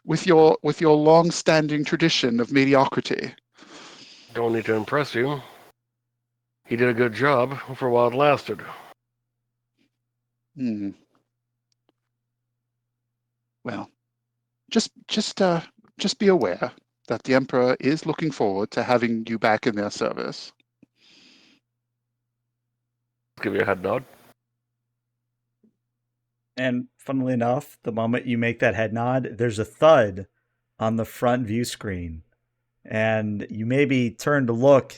Speaker 4: long-standing tradition of mediocrity.
Speaker 2: Don't need to impress you. He did a good job for while it lasted.
Speaker 4: Hmm. Well, just be aware that the Emperor is looking forward to having you back in their service.
Speaker 2: Give you a head nod.
Speaker 1: And funnily enough, the moment you make that head nod, there's a thud on the front view screen. And you maybe turn to look,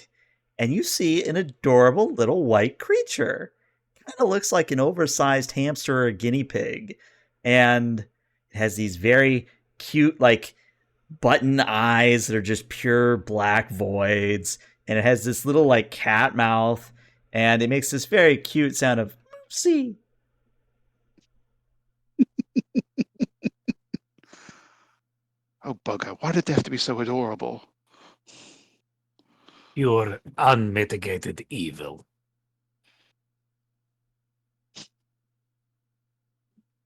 Speaker 1: and you see an adorable little white creature. Kind of looks like an oversized hamster or a guinea pig. And it has these very cute, like, button eyes that are just pure black voids. And it has this little, like, cat mouth. And it makes this very cute sound of Moopsy.
Speaker 4: Oh, bugger, why did they have to be so adorable?
Speaker 6: Pure, unmitigated evil.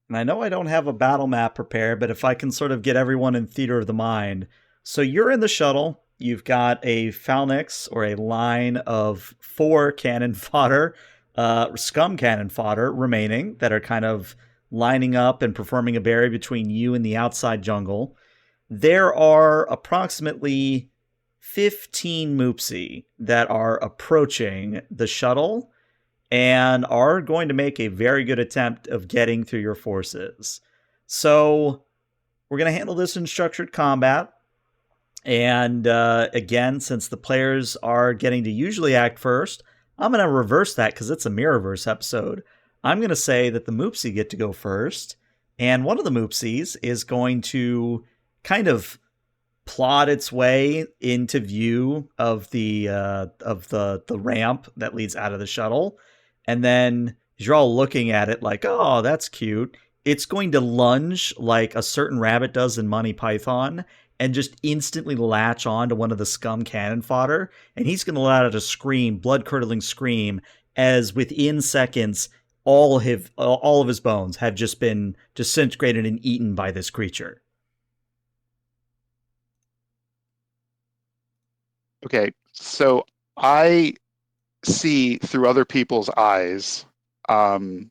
Speaker 1: And I know I don't have a battle map prepared, but if I can sort of get everyone in theater of the mind. So you're in the shuttle. You've got a phalanx or a line of 4 cannon fodder, scum cannon fodder remaining that are kind of lining up and performing a barrier between you and the outside jungle. There are approximately 15 Moopsy that are approaching the shuttle and are going to make a very good attempt of getting through your forces. So we're going to handle this in structured combat. And again, since the players are getting to usually act first, I'm going to reverse that because it's a Mirrorverse episode. I'm going to say that the Moopsy get to go first. And one of the Moopsies is going to kind of plod its way into view of the ramp that leads out of the shuttle. And then as you're all looking at it like, oh, that's cute, it's going to lunge like a certain rabbit does in Monty Python and just instantly latch on to one of the scum cannon fodder. And he's going to let out a scream, blood-curdling scream, as within seconds, all of his bones have just been disintegrated and eaten by this creature.
Speaker 4: Okay, so I see through other people's eyes, and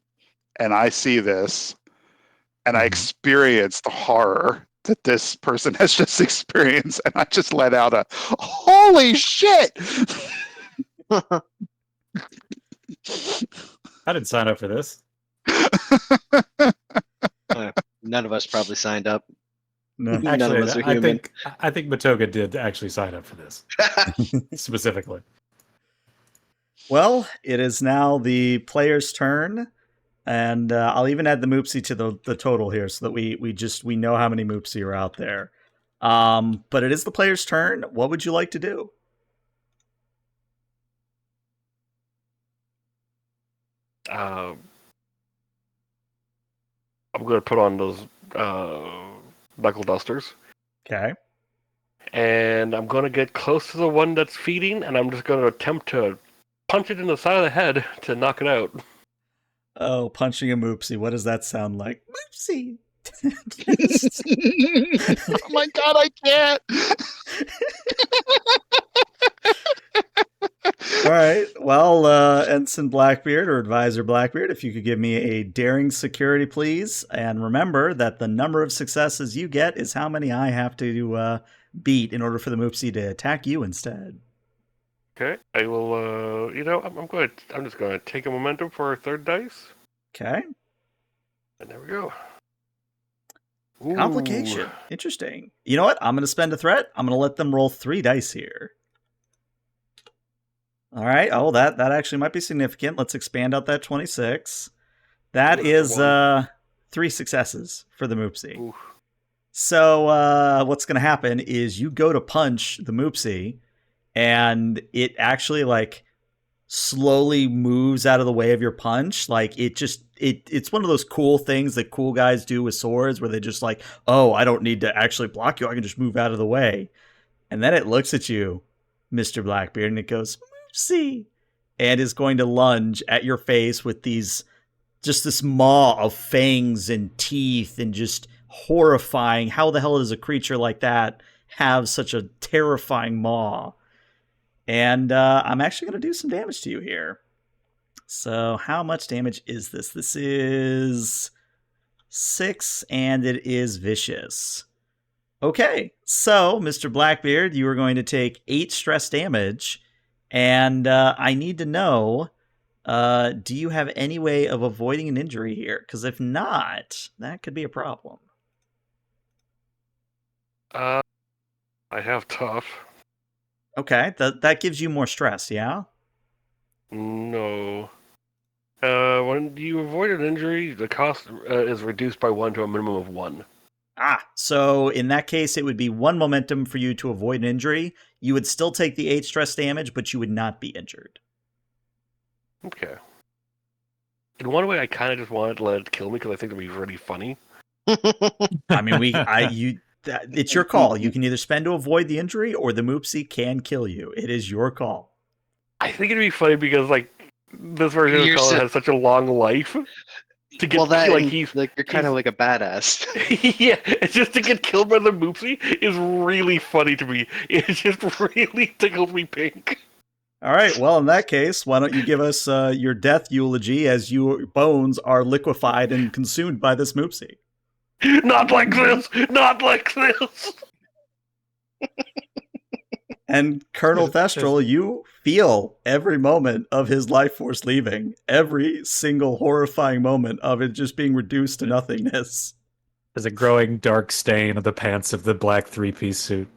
Speaker 4: I see this, and I experience the horror that this person has just experienced, and I just let out a holy shit.
Speaker 5: I didn't sign up for this.
Speaker 3: None of us probably signed up.
Speaker 1: No.
Speaker 3: None of us are human.
Speaker 5: I think Matoga did actually sign up for this specifically.
Speaker 1: Well, it is now the player's turn, and I'll even add the Moopsy to the total here so that we know how many Moopsy are out there. But it is the player's turn. What would you like to do?
Speaker 2: I'm going to put on those knuckle dusters.
Speaker 1: Okay.
Speaker 2: And I'm going to get close to the one that's feeding, and I'm just going to attempt to punch it in the side of the head to knock it out.
Speaker 1: Oh, punching a Moopsy. What does that sound like? Moopsy!
Speaker 4: Oh my god, I can't!
Speaker 1: All right. Well, Ensign Blackbeard or Advisor Blackbeard, if you could give me a daring security, please. And remember that the number of successes you get is how many I have to beat in order for the Moopsy to attack you instead.
Speaker 2: Okay, I will. I'm just going to take a momentum for our third dice.
Speaker 1: Okay.
Speaker 2: And there we go.
Speaker 1: Complication.
Speaker 2: Ooh.
Speaker 1: Interesting. You know what? I'm going to spend a threat. I'm going to let them roll 3 dice here. All right. Oh, that actually might be significant. Let's expand out that 26. That
Speaker 2: Ooh,
Speaker 1: is
Speaker 2: one.
Speaker 1: 3 successes for the Moopsy.
Speaker 2: Ooh.
Speaker 1: So what's going to happen is you go to punch the Moopsy, and it actually like slowly moves out of the way of your punch. Like it's one of those cool things that cool guys do with swords where they just like, oh, I don't need to actually block you. I can just move out of the way. And then it looks at you, Mr. Blackbeard, and it goes, Moopsy, and is going to lunge at your face with this maw of fangs and teeth and just horrifying. How the hell does a creature like that have such a terrifying maw? And I'm actually going to do some damage to you here. So how much damage is this? This is 6, and it is vicious. Okay, so Mr. Blackbeard, you are going to take 8 stress damage, and I need to know, do you have any way of avoiding an injury here? Because if not, that could be a problem.
Speaker 2: I have tough.
Speaker 1: Okay, that gives you more stress, yeah?
Speaker 2: No. When you avoid an injury, the cost is reduced by 1 to a minimum of 1.
Speaker 1: So in that case, it would be 1 momentum for you to avoid an injury. You would still take the 8 stress damage, but you would not be injured.
Speaker 2: Okay. In one way, I kind of just wanted to let it kill me because I think it'd be really funny.
Speaker 1: I mean, it's your call. You can either spend to avoid the injury, or the Moopsy can kill you. It is your call.
Speaker 2: I think it'd be funny because like this version of
Speaker 3: You're
Speaker 2: Colin
Speaker 3: so-
Speaker 2: has such a long life. To get
Speaker 3: well, that
Speaker 2: like
Speaker 3: and,
Speaker 2: he's
Speaker 3: like you're kind of like a badass.
Speaker 2: yeah, it's just to get killed by the Moopsy is really funny to me. It just really tickles me pink.
Speaker 1: All right. Well, in that case, why don't you give us your death eulogy as your bones are liquefied and consumed by this Moopsy?
Speaker 2: Not like this! Not like this!
Speaker 1: And Colonel Thestral, you feel every moment of his life force leaving. Every single horrifying moment of it just being reduced to nothingness.
Speaker 5: There's a growing dark stain on the pants of the black 3-piece suit.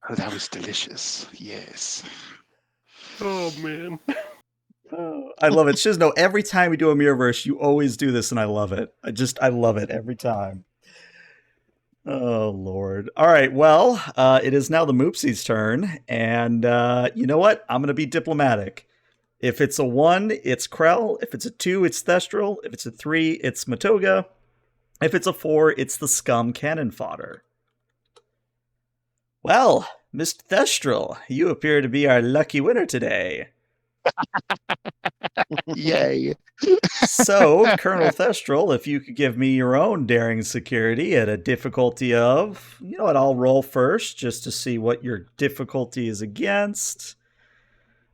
Speaker 4: Oh, that was delicious. Yes.
Speaker 2: Oh man.
Speaker 1: Oh, I love it. Shizno, every time we do a Mirrorverse, you always do this, and I love it. I love it every time. Oh, Lord. All right, well, it is now the Moopsy's turn, and you know what? I'm going to be diplomatic. If it's a 1, it's Krell. If it's a 2, it's Thestral. If it's a 3, it's Matoga. If it's a 4, it's the scum cannon fodder. Well, Mr. Thestral, you appear to be our lucky winner today.
Speaker 4: Yay.
Speaker 1: So, Colonel Thestral, if you could give me your own daring security at a difficulty of, you know what, I'll roll first just to see what your difficulty is against.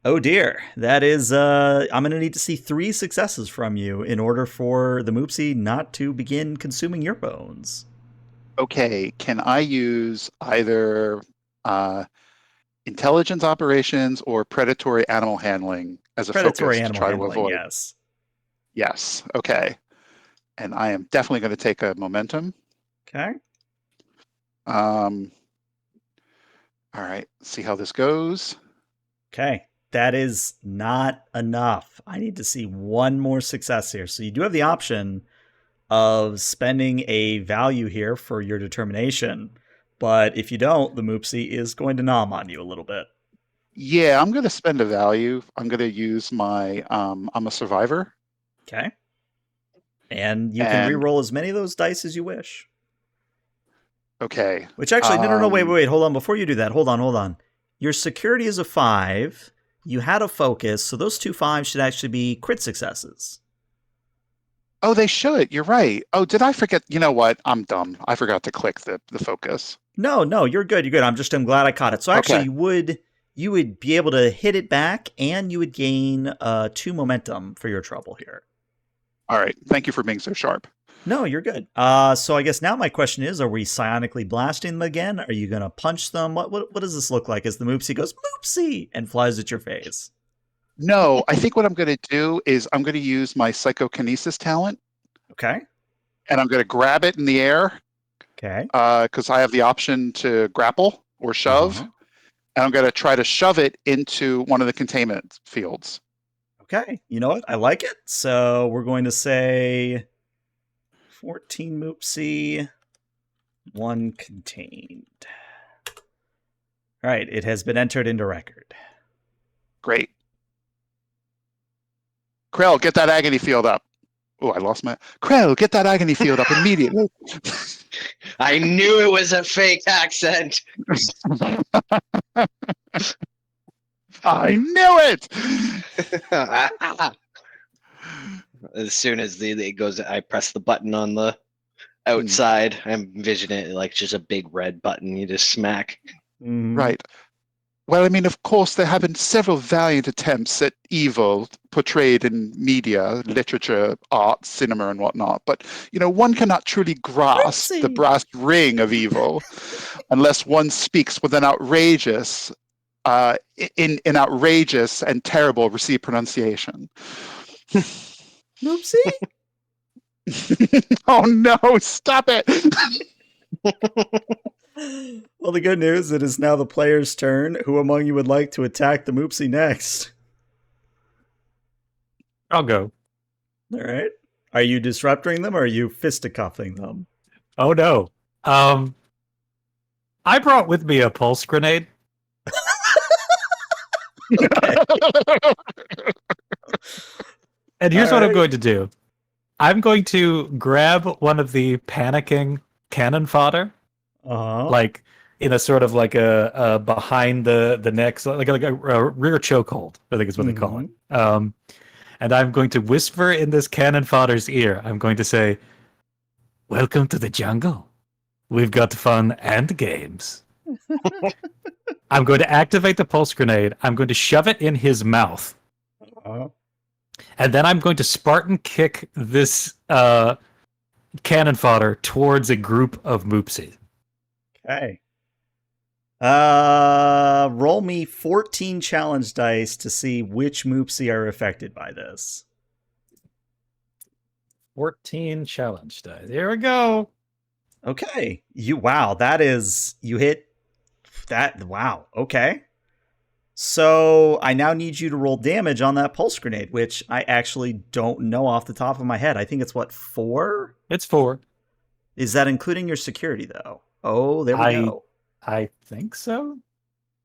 Speaker 1: Oh dear, that is, I'm going to need to see 3 successes from you in order for the Moopsy not to begin consuming your bones.
Speaker 4: Okay, can I use either intelligence operations or predatory animal handling as a
Speaker 1: Predatory
Speaker 4: focus to
Speaker 1: animal
Speaker 4: try
Speaker 1: handling,
Speaker 4: to avoid?
Speaker 1: yes.
Speaker 4: Yes, okay. And I am definitely going to take a momentum.
Speaker 1: Okay.
Speaker 4: All right, see how this goes.
Speaker 1: Okay. That is not enough. I need to see 1 more success here. So you do have the option of spending a value here for your determination. But if you don't, the Moopsy is going to nom on you a little bit.
Speaker 4: Yeah, I'm going to spend a value. I'm going to use my, I'm a survivor.
Speaker 1: Okay. And you can re-roll as many of those dice as you wish.
Speaker 4: Okay.
Speaker 1: Which actually, no, wait, hold on. Before you do that, hold on. Your security is a 5. You had a focus, so those 2 5s should actually be crit successes.
Speaker 4: Oh, they should. You're right. Oh, did I forget? You know what? I'm dumb. I forgot to click the focus.
Speaker 1: No, you're good. I'm glad I caught it. So actually,
Speaker 4: Okay.
Speaker 1: you would be able to hit it back, and you would gain 2 momentum for your trouble here.
Speaker 4: All right. Thank you for being so sharp.
Speaker 1: No, you're good. So I guess now my question is, are we psionically blasting them again? Are you going to punch them? What does this look like as the Moopsy goes, Moopsy, and flies at your face?
Speaker 4: No, I think what I'm going to do is I'm going to use my psychokinesis talent.
Speaker 1: Okay.
Speaker 4: And I'm going to grab it in the air.
Speaker 1: Okay.
Speaker 4: Because I have the option to grapple or shove.
Speaker 1: Uh-huh.
Speaker 4: And I'm going to try to shove it into one of the containment fields.
Speaker 1: Okay, you know what? I like it. So we're going to say 14 Moopsy, 1 contained. All right, it has been entered into record.
Speaker 4: Great. Krell, get that agony field up. Oh, I lost my... Krell, get that agony field up immediately.
Speaker 3: I knew it was a fake accent.
Speaker 4: I knew it!
Speaker 3: As soon as it goes, I press the button on the outside. I'm envisioning it like just a big red button you just smack.
Speaker 4: Right. Well, I mean, of course, there have been several valiant attempts at evil portrayed in media, literature, art, cinema, and whatnot. But, one cannot truly grasp the brass ring of evil unless one speaks with an outrageous, in outrageous and terrible received pronunciation.
Speaker 1: Moopsy?
Speaker 4: Oh, no, stop it!
Speaker 1: Well, the good news, it is now the player's turn. Who among you would like to attack the Moopsy next?
Speaker 5: I'll go.
Speaker 1: All right. Are you disrupting them or are you fisticuffing them?
Speaker 5: Oh no. I brought with me a pulse grenade. And here's what I'm going to do. I'm going to grab one of the panicking cannon fodder, like in a sort of like a behind the neck, so like a rear chokehold, I think is what they call it. And I'm going to whisper in this cannon fodder's ear. I'm going to say, "Welcome to the jungle. We've got fun and games." I'm going to activate the pulse grenade. I'm going to shove it in his mouth. And then I'm going to Spartan kick this cannon fodder towards a group of Moopsy.
Speaker 1: Okay. Roll me 14 challenge dice to see which Moopsy are affected by this.
Speaker 5: 14 challenge dice. Here we go.
Speaker 1: Okay. Wow, that is... You hit that... Wow, okay. So I now need you to roll damage on that pulse grenade, which I actually don't know off the top of my head. I think it's 4?
Speaker 5: It's 4.
Speaker 1: Is that including your security, though? Oh, there we go.
Speaker 5: I think so.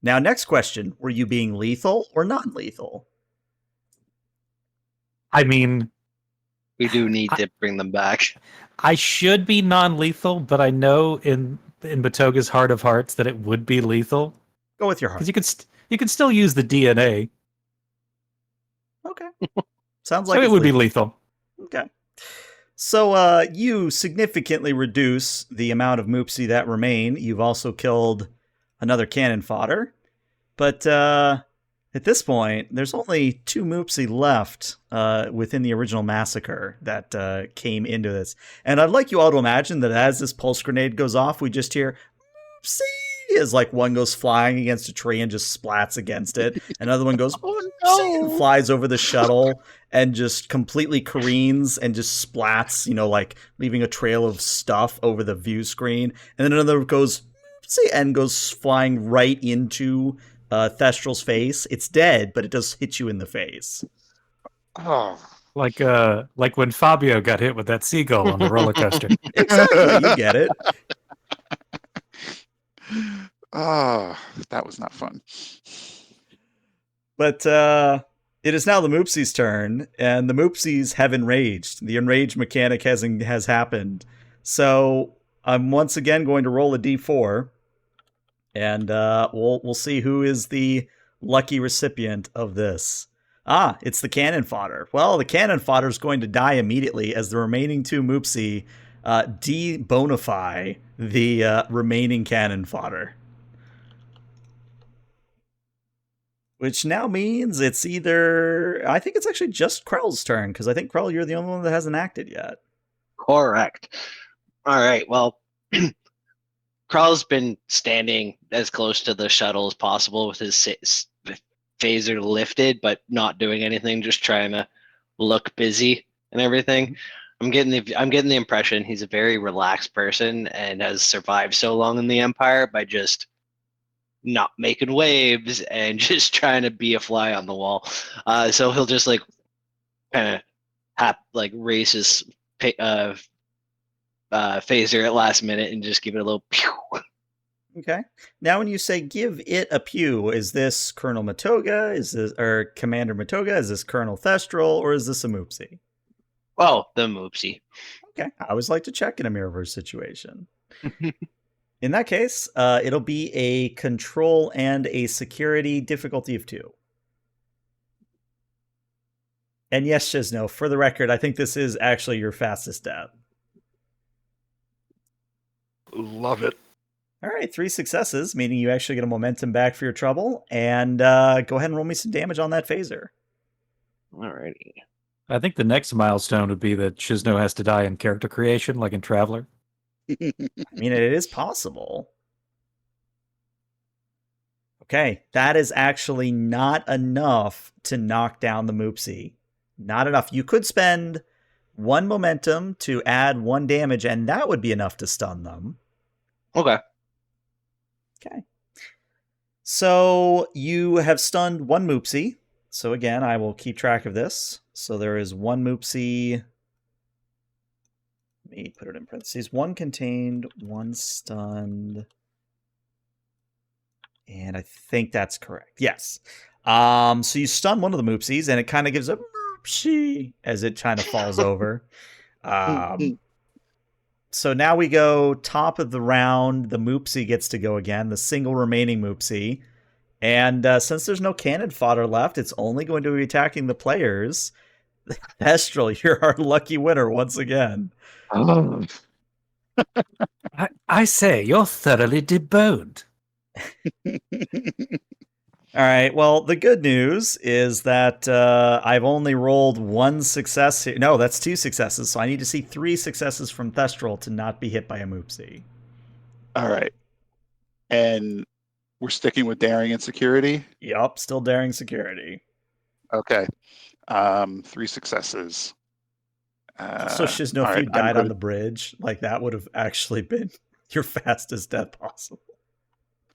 Speaker 1: Now, next question. Were you being lethal or non-lethal?
Speaker 5: I mean...
Speaker 3: We do need to bring them back.
Speaker 5: I should be non-lethal, but I know in Batoga's Heart of Hearts that it would be lethal.
Speaker 1: Go with your heart.
Speaker 5: Because you can still use the DNA.
Speaker 1: Okay. Sounds like
Speaker 5: so it would be lethal.
Speaker 1: Okay. So you significantly reduce the amount of Moopsy that remain. You've also killed another cannon fodder. But at this point, there's only 2 Moopsy left within the original massacre that came into this. And I'd like you all to imagine that as this pulse grenade goes off, we just hear Moopsy as like one goes flying against a tree and just splats against it. Another one goes and flies over the shuttle and just completely careens and just splats, like leaving a trail of stuff over the view screen. And then another goes and goes flying right into Thestral's face. It's dead, but it does hit you in the face.
Speaker 4: Oh.
Speaker 5: Like when Fabio got hit with that seagull on the roller coaster.
Speaker 1: Exactly, you get it.
Speaker 4: Oh, that was not fun.
Speaker 1: But it is now the Moopsy's turn, and the Moopsies have enraged. The enraged mechanic has happened. So I'm once again going to roll a d4, and we'll see who is the lucky recipient of this. It's the cannon fodder. Well, the cannon fodder is going to die immediately as the remaining 2 Moopsy debonify the remaining cannon fodder. Which now means it's either... I think it's actually just Krell's turn, because I think, Krell, you're the only one that hasn't acted yet.
Speaker 3: Correct. All right, well, Krell's been standing as close to the shuttle as possible with his phaser lifted, but not doing anything, just trying to look busy and everything. I'm getting the impression he's a very relaxed person and has survived so long in the Empire by just not making waves and just trying to be a fly on the wall. So he'll just like kind of raise his phaser at last minute and just give it a little pew.
Speaker 1: Okay. Now, when you say give it a pew, is this Colonel Matoga? Is this or Commander Matoga? Is this Colonel Thestral, or is this a Moopsy?
Speaker 3: Oh, the Moopsy.
Speaker 1: Okay. I always like to check in a Mirrorverse situation. In that case, it'll be a control and a security difficulty of 2. And yes, Shizno, for the record, I think this is actually your fastest death.
Speaker 2: Love it.
Speaker 1: All right, 3 successes, meaning you actually get a momentum back for your trouble. And go ahead and roll me some damage on that phaser.
Speaker 3: Alrighty.
Speaker 5: I think the next milestone would be that Shizno has to die in character creation, like in Traveler.
Speaker 1: I mean, it is possible. Okay, that is actually not enough to knock down the Moopsy. Not enough. You could spend 1 momentum to add 1 damage, and that would be enough to stun them.
Speaker 3: Okay.
Speaker 1: Okay. So you have stunned 1 Moopsy. So again, I will keep track of this. So there is 1 Moopsy. Let me put it in parentheses. 1 contained, 1 stunned. And I think that's correct. Yes. So you stun one of the Moopsies, and it kind of gives a Moopsy as it kind of falls over. So now we go top of the round. The Moopsy gets to go again, the single remaining Moopsy. And since there's no cannon fodder left, it's only going to be attacking the players. Thestral, you're our lucky winner once again.
Speaker 6: Oh. I say, you're thoroughly deboned.
Speaker 1: All right, well, the good news is that I've only rolled 1 success here. No, that's 2 successes, so I need to see 3 successes from Thestral to not be hit by a Moopsy.
Speaker 4: All right. And we're sticking with daring and security?
Speaker 1: Yup, still daring security.
Speaker 4: Okay. 3 successes.
Speaker 1: So Shizno, if you died on the bridge, like that would have actually been your fastest death possible.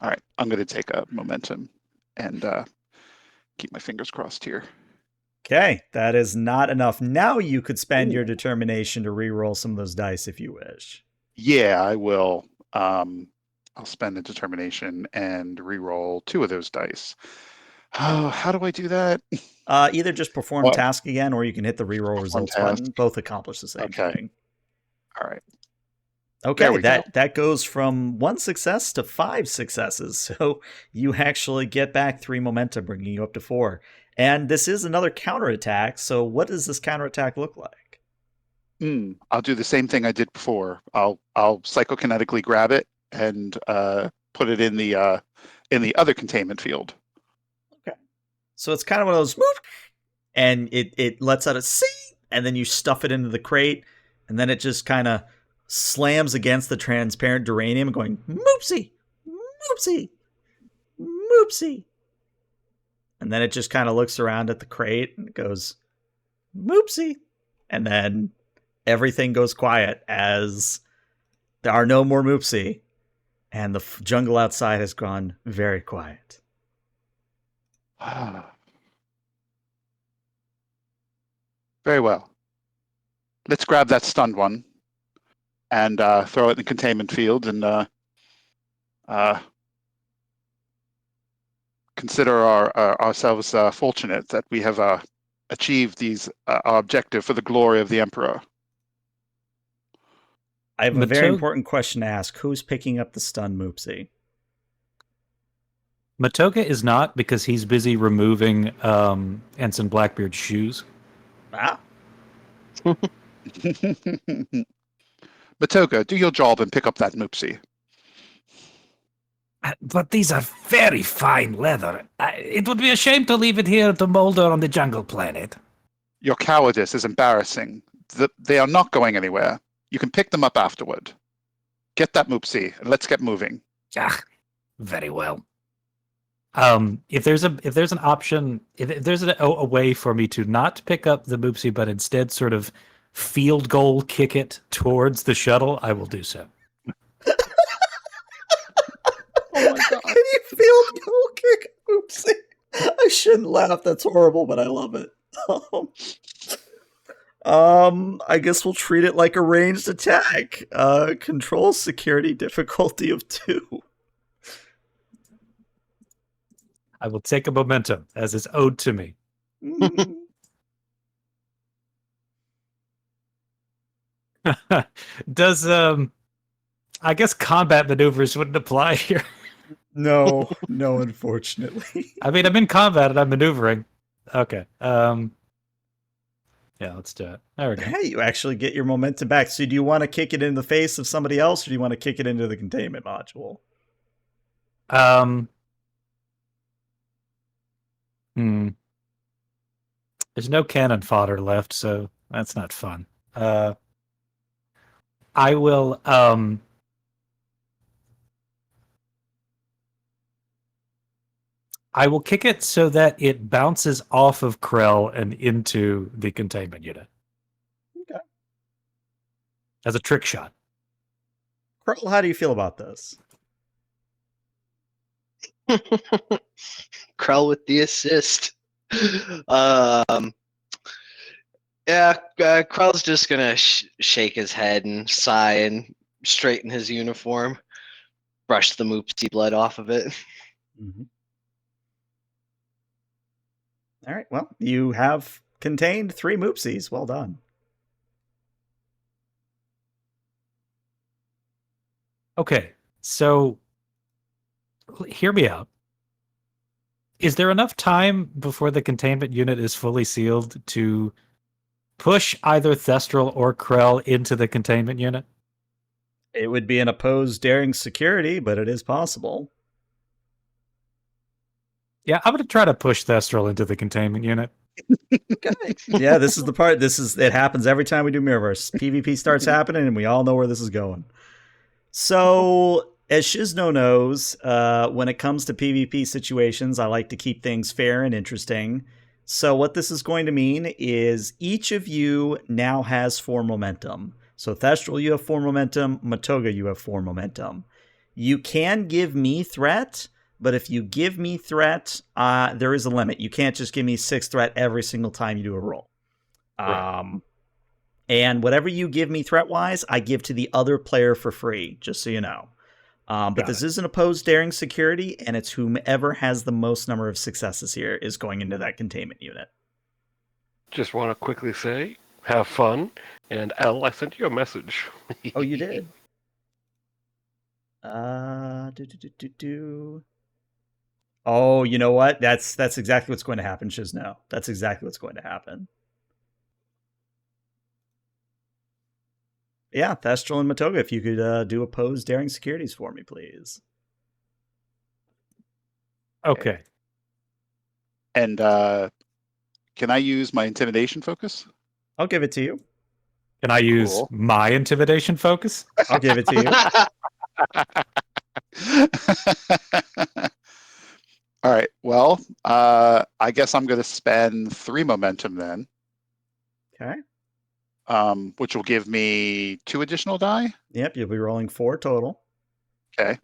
Speaker 4: All right, I'm going to take a momentum and keep my fingers crossed here.
Speaker 1: Okay, that is not enough. Now you could spend your determination to re-roll some of those dice if you wish.
Speaker 4: Yeah, I will. I'll spend the determination and re-roll 2 of those dice. Oh, how do I do that?
Speaker 1: Either just perform task again, or you can hit the re-roll results button. Both accomplish the same thing.
Speaker 4: All right.
Speaker 1: Okay, that goes from 1 success to 5 successes. So you actually get back 3 momentum, bringing you up to 4. And this is another counterattack. So what does this counterattack look like?
Speaker 4: I'll do the same thing I did before. I'll psychokinetically grab it and put it in the other containment field.
Speaker 1: Okay. So it's kind of one of those, and it lets out a C, and then you stuff it into the crate, and then it just kind of slams against the transparent duranium, going, Moopsy, Moopsy, Moopsy. And then it just kind of looks around at the crate and it goes, Moopsy. And then everything goes quiet as there are no more Moopsy. And the jungle outside has gone very quiet.
Speaker 4: Very well. Let's grab that stunned one and throw it in the containment field and consider ourselves fortunate that we have achieved our objective for the glory of the Emperor.
Speaker 1: I have a very important question to ask. Who's picking up the stun Moopsy?
Speaker 5: Matoga is not, because he's busy removing Ensign Blackbeard's shoes.
Speaker 1: Ah.
Speaker 4: Matoga, do your job and pick up that Moopsy.
Speaker 6: But these are very fine leather. It would be a shame to leave it here to molder on the jungle planet.
Speaker 4: Your cowardice is embarrassing. They are not going anywhere. You can pick them up afterward. Get that Moopsy and let's get moving.
Speaker 6: Ah, very well.
Speaker 5: If there's an option, if there's a way for me to not pick up the Moopsy, but instead sort of field goal kick it towards the shuttle, I will do so.
Speaker 1: Oh my god. Can you feel double kick Moopsy. I shouldn't laugh. That's horrible, but I love it. I guess we'll treat it like a ranged attack. Control security difficulty of 2.
Speaker 5: I will take a momentum as is owed to me. Does I guess combat maneuvers wouldn't apply here.
Speaker 1: No, unfortunately.
Speaker 5: I mean, I'm in combat and I'm maneuvering. Okay. Yeah, let's do it. There we go.
Speaker 1: Hey, you actually get your momentum back. So do you want to kick it in the face of somebody else, or do you want to kick it into the containment module?
Speaker 5: There's no cannon fodder left, so that's not fun. I will kick it so that it bounces off of Krell and into the containment unit.
Speaker 1: Okay.
Speaker 5: As a trick shot.
Speaker 1: Krell, how do you feel about this?
Speaker 3: Krell with the assist. Krell's just gonna shake his head and sigh and straighten his uniform, brush the Moopsy blood off of it.
Speaker 1: Mm-hmm. All right. Well, you have contained 3 Moopsies. Well done.
Speaker 5: Okay, so hear me out. Is there enough time before the containment unit is fully sealed to push either Thestral or Krell into the containment unit?
Speaker 1: It would be an opposed daring security, but it is possible.
Speaker 5: Yeah, I'm going to try to push Thestral into the containment unit.
Speaker 1: Okay. Yeah, this is the part. It happens every time we do Mirrorverse. PvP starts happening, and we all know where this is going. So, as Shizno knows, when it comes to PvP situations, I like to keep things fair and interesting. So what this is going to mean is each of you now has 4 momentum. So Thestral, you have 4 momentum. Matoga, you have 4 momentum. You can give me threat, but if you give me threat, there is a limit. You can't just give me 6 threat every single time you do a roll. Right. And whatever you give me threat-wise, I give to the other player for free, just so you know. But this is an opposed daring security, and it's whomever has the most number of successes here is going into that containment unit.
Speaker 2: Just want to quickly say, have fun. And Al, I sent you a message.
Speaker 1: Oh, you did? Oh, you know what? That's exactly what's going to happen, Shizno. That's exactly what's going to happen. Yeah, Thestral and Matoga, if you could do opposed daring securities for me, please.
Speaker 5: Okay.
Speaker 4: And can I use my intimidation focus?
Speaker 1: I'll give it to you.
Speaker 5: Can I use my intimidation focus?
Speaker 1: I'll give it to
Speaker 4: you. All right. Well, I guess I'm going to spend 3 momentum then.
Speaker 1: Okay.
Speaker 4: Which will give me 2 additional die.
Speaker 1: Yep, you'll be rolling 4 total.
Speaker 4: Okay.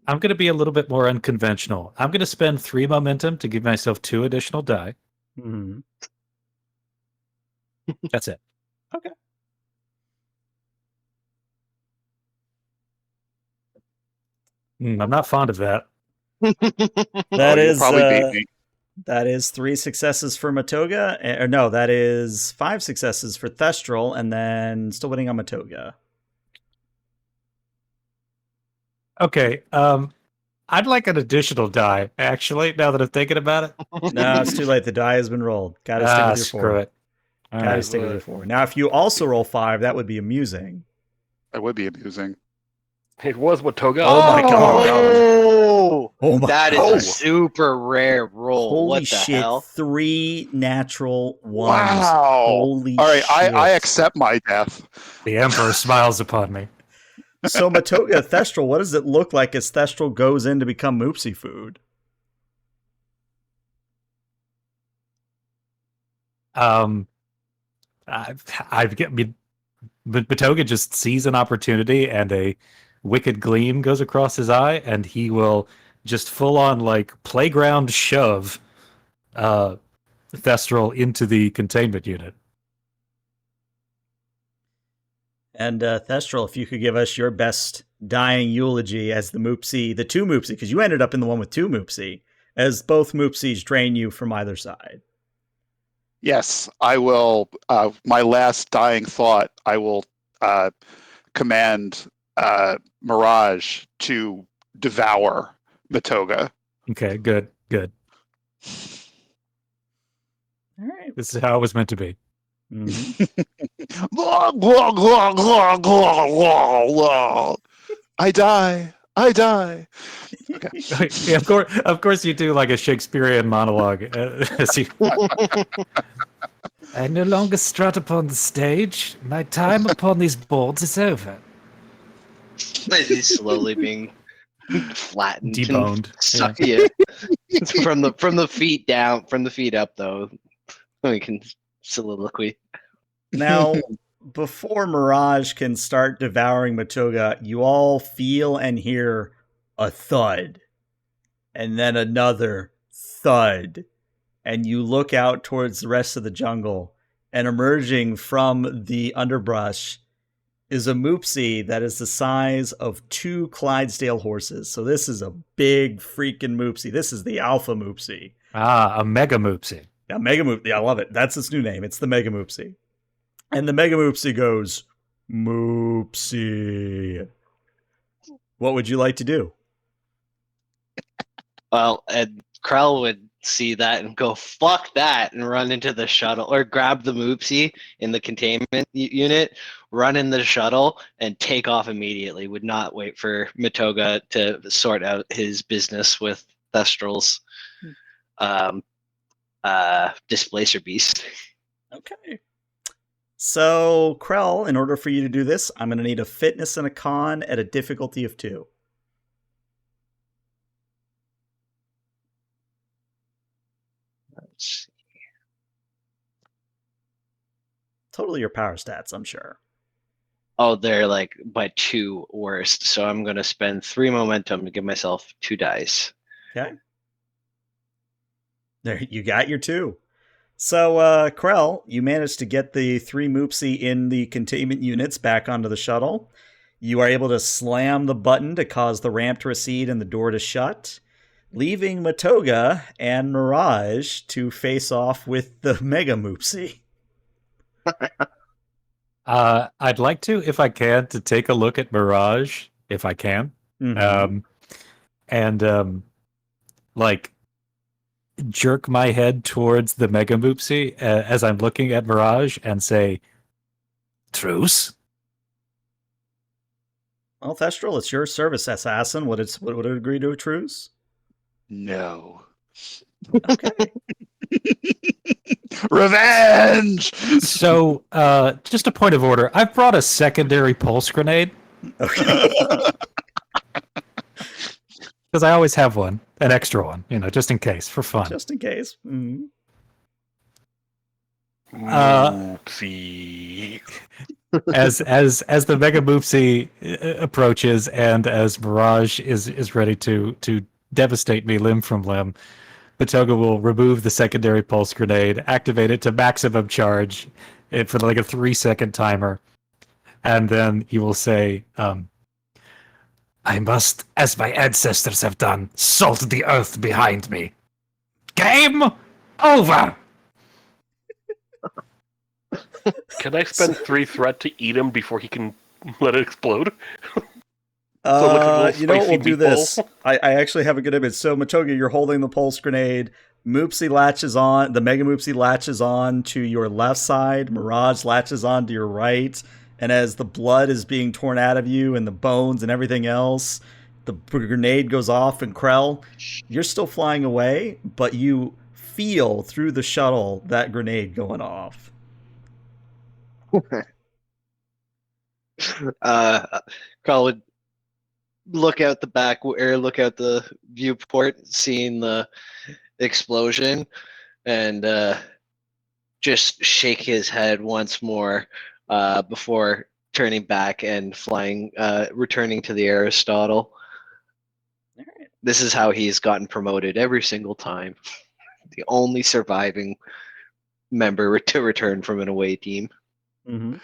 Speaker 5: I'm going to be a little bit more unconventional. I'm going to spend 3 momentum to give myself 2 additional die.
Speaker 1: Mm-hmm.
Speaker 5: That's it.
Speaker 1: Okay.
Speaker 5: I'm not fond of that.
Speaker 1: That is
Speaker 4: probably beat me.
Speaker 1: That is 3 successes for Matoga. Or no, that is 5 successes for Thestral, and then still waiting on Matoga.
Speaker 5: Okay. I'd like an additional die, actually, now that I'm thinking about it.
Speaker 1: No, it's too late. The die has been rolled. Gotta stick with your 4.
Speaker 5: Screw it.
Speaker 1: Gotta stick with your 4. Now, if you also roll 5, that would be amusing.
Speaker 4: That would be amusing.
Speaker 2: It was Matoga.
Speaker 1: Oh my god.
Speaker 3: Oh my That is a super rare roll.
Speaker 1: Holy
Speaker 3: what the
Speaker 1: shit.
Speaker 3: hell?
Speaker 1: 3 natural ones.
Speaker 4: Wow.
Speaker 1: Holy
Speaker 4: All right,
Speaker 1: shit.
Speaker 4: I accept my death.
Speaker 5: The Emperor smiles upon me.
Speaker 1: So Matoga, Thestral, what does it look like as Thestral goes in to become Moopsy food?
Speaker 5: Matoga just sees an opportunity and a wicked gleam goes across his eye, and he will just full on like playground shove Thestral into the containment unit.
Speaker 1: And Thestral, if you could give us your best dying eulogy as the Moopsy, the two Moopsy, because you ended up in the one with two Moopsy, as both Moopsies drain you from either side.
Speaker 4: Yes, I will. My last dying thought, I will command Mirage to devour Matoga.
Speaker 5: Okay, good.
Speaker 1: All right.
Speaker 5: This is how it was meant to be.
Speaker 4: I die. Okay.
Speaker 5: Yeah, of course, you do like a Shakespearean monologue. As you...
Speaker 6: I no longer strut upon the stage. My time upon these boards is over.
Speaker 3: He's slowly being flattened,
Speaker 5: Deboned.
Speaker 3: Suck yeah. from the feet down, from the feet up though. We can soliloquy.
Speaker 1: Now, before Mirage can start devouring Matoga, you all feel and hear a thud, and then another thud, and you look out towards the rest of the jungle, and emerging from the underbrush is a Moopsy that is the size of 2 Clydesdale horses. So this is a big freaking Moopsy. This is the Alpha Moopsy.
Speaker 5: Ah, a Mega Moopsy.
Speaker 1: Yeah, Mega Moopsy. Yeah, I love it. That's its new name. It's the Mega Moopsy. And the Mega Moopsy goes, Moopsy. What would you like to do?
Speaker 3: Well, and Krell would see that and go, fuck that, and run into the shuttle, or grab the Moopsy in the containment unit, run in the shuttle, and take off immediately. Would not wait for Matoga to sort out his business with Thestral's displacer beast.
Speaker 1: Okay. So, Krell, in order for you to do this, I'm going to need a fitness and a con at a difficulty of 2.
Speaker 3: Let's see.
Speaker 1: Totally your power stats, I'm sure.
Speaker 3: Oh, they're like by 2 worst. So I'm going to spend 3 momentum to give myself 2 dice.
Speaker 1: Okay. There, you got your 2. So, Krell, you managed to get the 3 Moopsy in the containment units back onto the shuttle. You are able to slam the button to cause the ramp to recede and the door to shut, leaving Matoga and Mirage to face off with the Mega Moopsy.
Speaker 5: I'd like to, if I can, to take a look at Mirage, if I can. Like, jerk my head towards the Mega Moopsy as I'm looking at Mirage and say, truce?
Speaker 1: Well, Thestral, it's your service, assassin. Would it agree to a truce?
Speaker 4: No.
Speaker 1: Okay.
Speaker 4: Revenge!
Speaker 5: So, just a point of order. I've brought a secondary pulse grenade.
Speaker 1: Okay.
Speaker 5: Because I always have one, an extra one, just in case, for fun.
Speaker 1: Just in case. Mm-hmm.
Speaker 2: Moopsy.
Speaker 5: As the Mega Moopsy approaches, and as Mirage is ready to devastate me limb from limb, Matoga will remove the secondary pulse grenade, activate it to maximum charge for like a 3-second timer, and then he will say,
Speaker 6: I must, as my ancestors have done, salt the earth behind me. Game over!
Speaker 2: Can I spend 3 threat to eat him before he can let it explode?
Speaker 1: You know what?
Speaker 2: spicy
Speaker 1: We'll do
Speaker 2: meatball.
Speaker 1: this. I actually have a good image. So, Matoga, you're holding the pulse grenade. Moopsy latches on. The Mega Moopsy latches on to your left side. Mirage latches on to your right. And as the blood is being torn out of you and the bones and everything else, the grenade goes off. And Krell, you're still flying away, but you feel through the shuttle that grenade going off.
Speaker 3: Carl would look out the back, or look out the viewport, seeing the explosion, and just shake his head once more before turning back and flying, returning to the Aristotle.
Speaker 1: All right.
Speaker 3: This is how he's gotten promoted every single time. The only surviving member to return from an away team.
Speaker 1: Mm-hmm.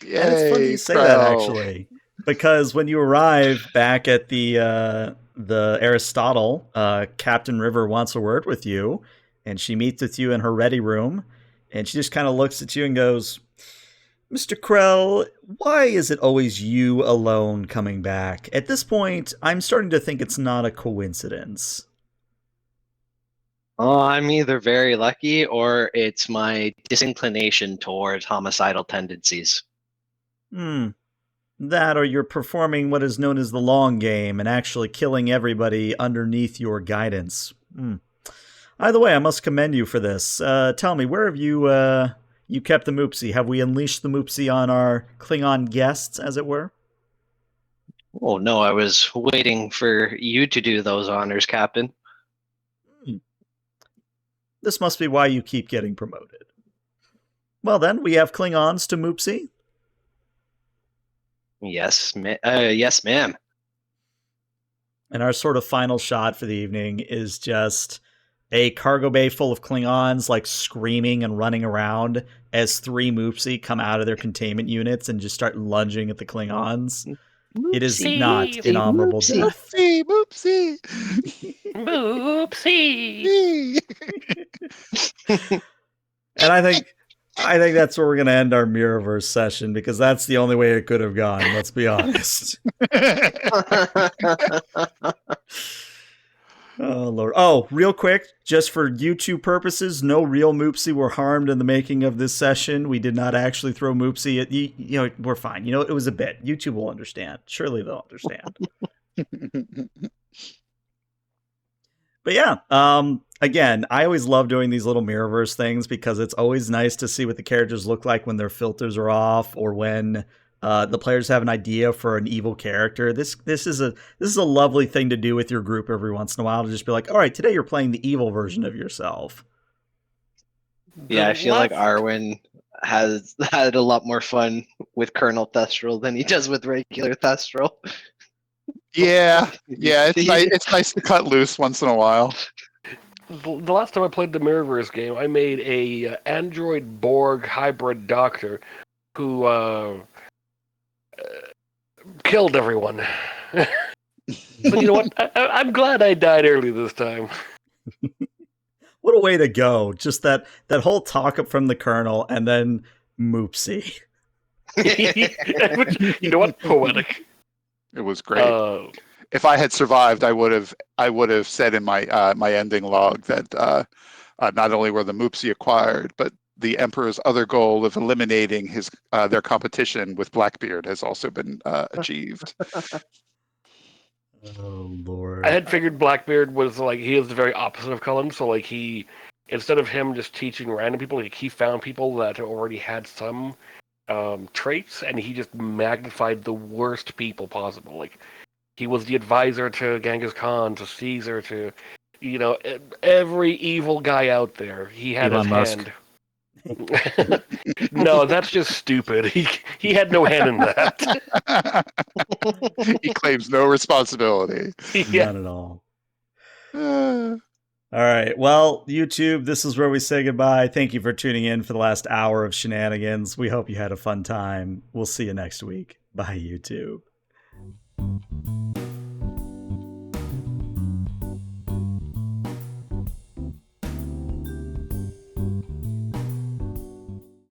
Speaker 4: Yay,
Speaker 1: And it's funny you say that,
Speaker 4: Krell.
Speaker 1: actually, because when you arrive back at the Aristotle, Captain River wants a word with you, and she meets with you in her ready room, and she just kind of looks at you and goes, "Mr. Krell, why is it always you alone coming back? At this point, I'm starting to think it's not a coincidence."
Speaker 3: Oh, I'm either very lucky or it's my disinclination towards homicidal tendencies.
Speaker 1: That or you're performing what is known as the long game and actually killing everybody underneath your guidance. Either way, I must commend you for this. Tell me, where have you kept the Moopsy? Have we unleashed the Moopsy on our Klingon guests, as it were?
Speaker 3: Oh no, I was waiting for you to do those honors, Captain.
Speaker 1: This must be why you keep getting promoted. Well then, we have Klingons to Moopsy.
Speaker 3: Yes, yes, ma'am.
Speaker 1: And our sort of final shot for the evening is just a cargo bay full of Klingons, like screaming and running around as 3 Moopsy come out of their containment units and just start lunging at the Klingons. It is
Speaker 2: Moopsy,
Speaker 1: not an honorable
Speaker 3: Moopsy.
Speaker 1: death.
Speaker 4: Moopsy,
Speaker 2: Moopsy.
Speaker 1: And I think that's where we're going to end our Mirrorverse session, because that's the only way it could have gone, let's be honest. Oh, Lord. Oh, real quick, just for YouTube purposes, no real Moopsy were harmed in the making of this session. We did not actually throw Moopsy at you. We're fine. It was a bit. YouTube will understand. Surely they'll understand. But yeah, again, I always love doing these little Mirrorverse things because it's always nice to see what the characters look like when their filters are off, or when the players have an idea for an evil character. This is a lovely thing to do with your group every once in a while, to just be like, all right, today you're playing the evil version of yourself.
Speaker 3: Yeah, I feel like Arwen has had a lot more fun with Colonel Thestral than he does with regular Thestral.
Speaker 4: Yeah, it's nice to cut loose once in a while.
Speaker 2: The last time I played the Mirrorverse game, I made a android Borg hybrid doctor who killed everyone. But you know what? I'm glad I died early this time.
Speaker 1: What a way to go. Just that whole talk up from the Colonel and then Moopsy.
Speaker 2: You know what? Poetic.
Speaker 4: It was great. If I had survived, I would have said in my my ending log that not only were the Moopsy acquired, but the Emperor's other goal of eliminating their competition with Blackbeard has also been achieved.
Speaker 1: Oh, Lord.
Speaker 2: I had figured Blackbeard was he is the very opposite of Cullen. So he, instead of him just teaching random people, he found people that already had some traits, and he just magnified the worst people possible. He was the advisor to Genghis Khan, to Caesar, to every evil guy out there. He had
Speaker 5: Elon
Speaker 2: his
Speaker 5: Musk.
Speaker 2: hand. No, that's just stupid. He had no hand in that.
Speaker 4: He claims no responsibility.
Speaker 2: Yeah.
Speaker 1: None at all. All right. Well, YouTube, this is where we say goodbye. Thank you for tuning in for the last hour of shenanigans. We hope you had a fun time. We'll see you next week. Bye, YouTube.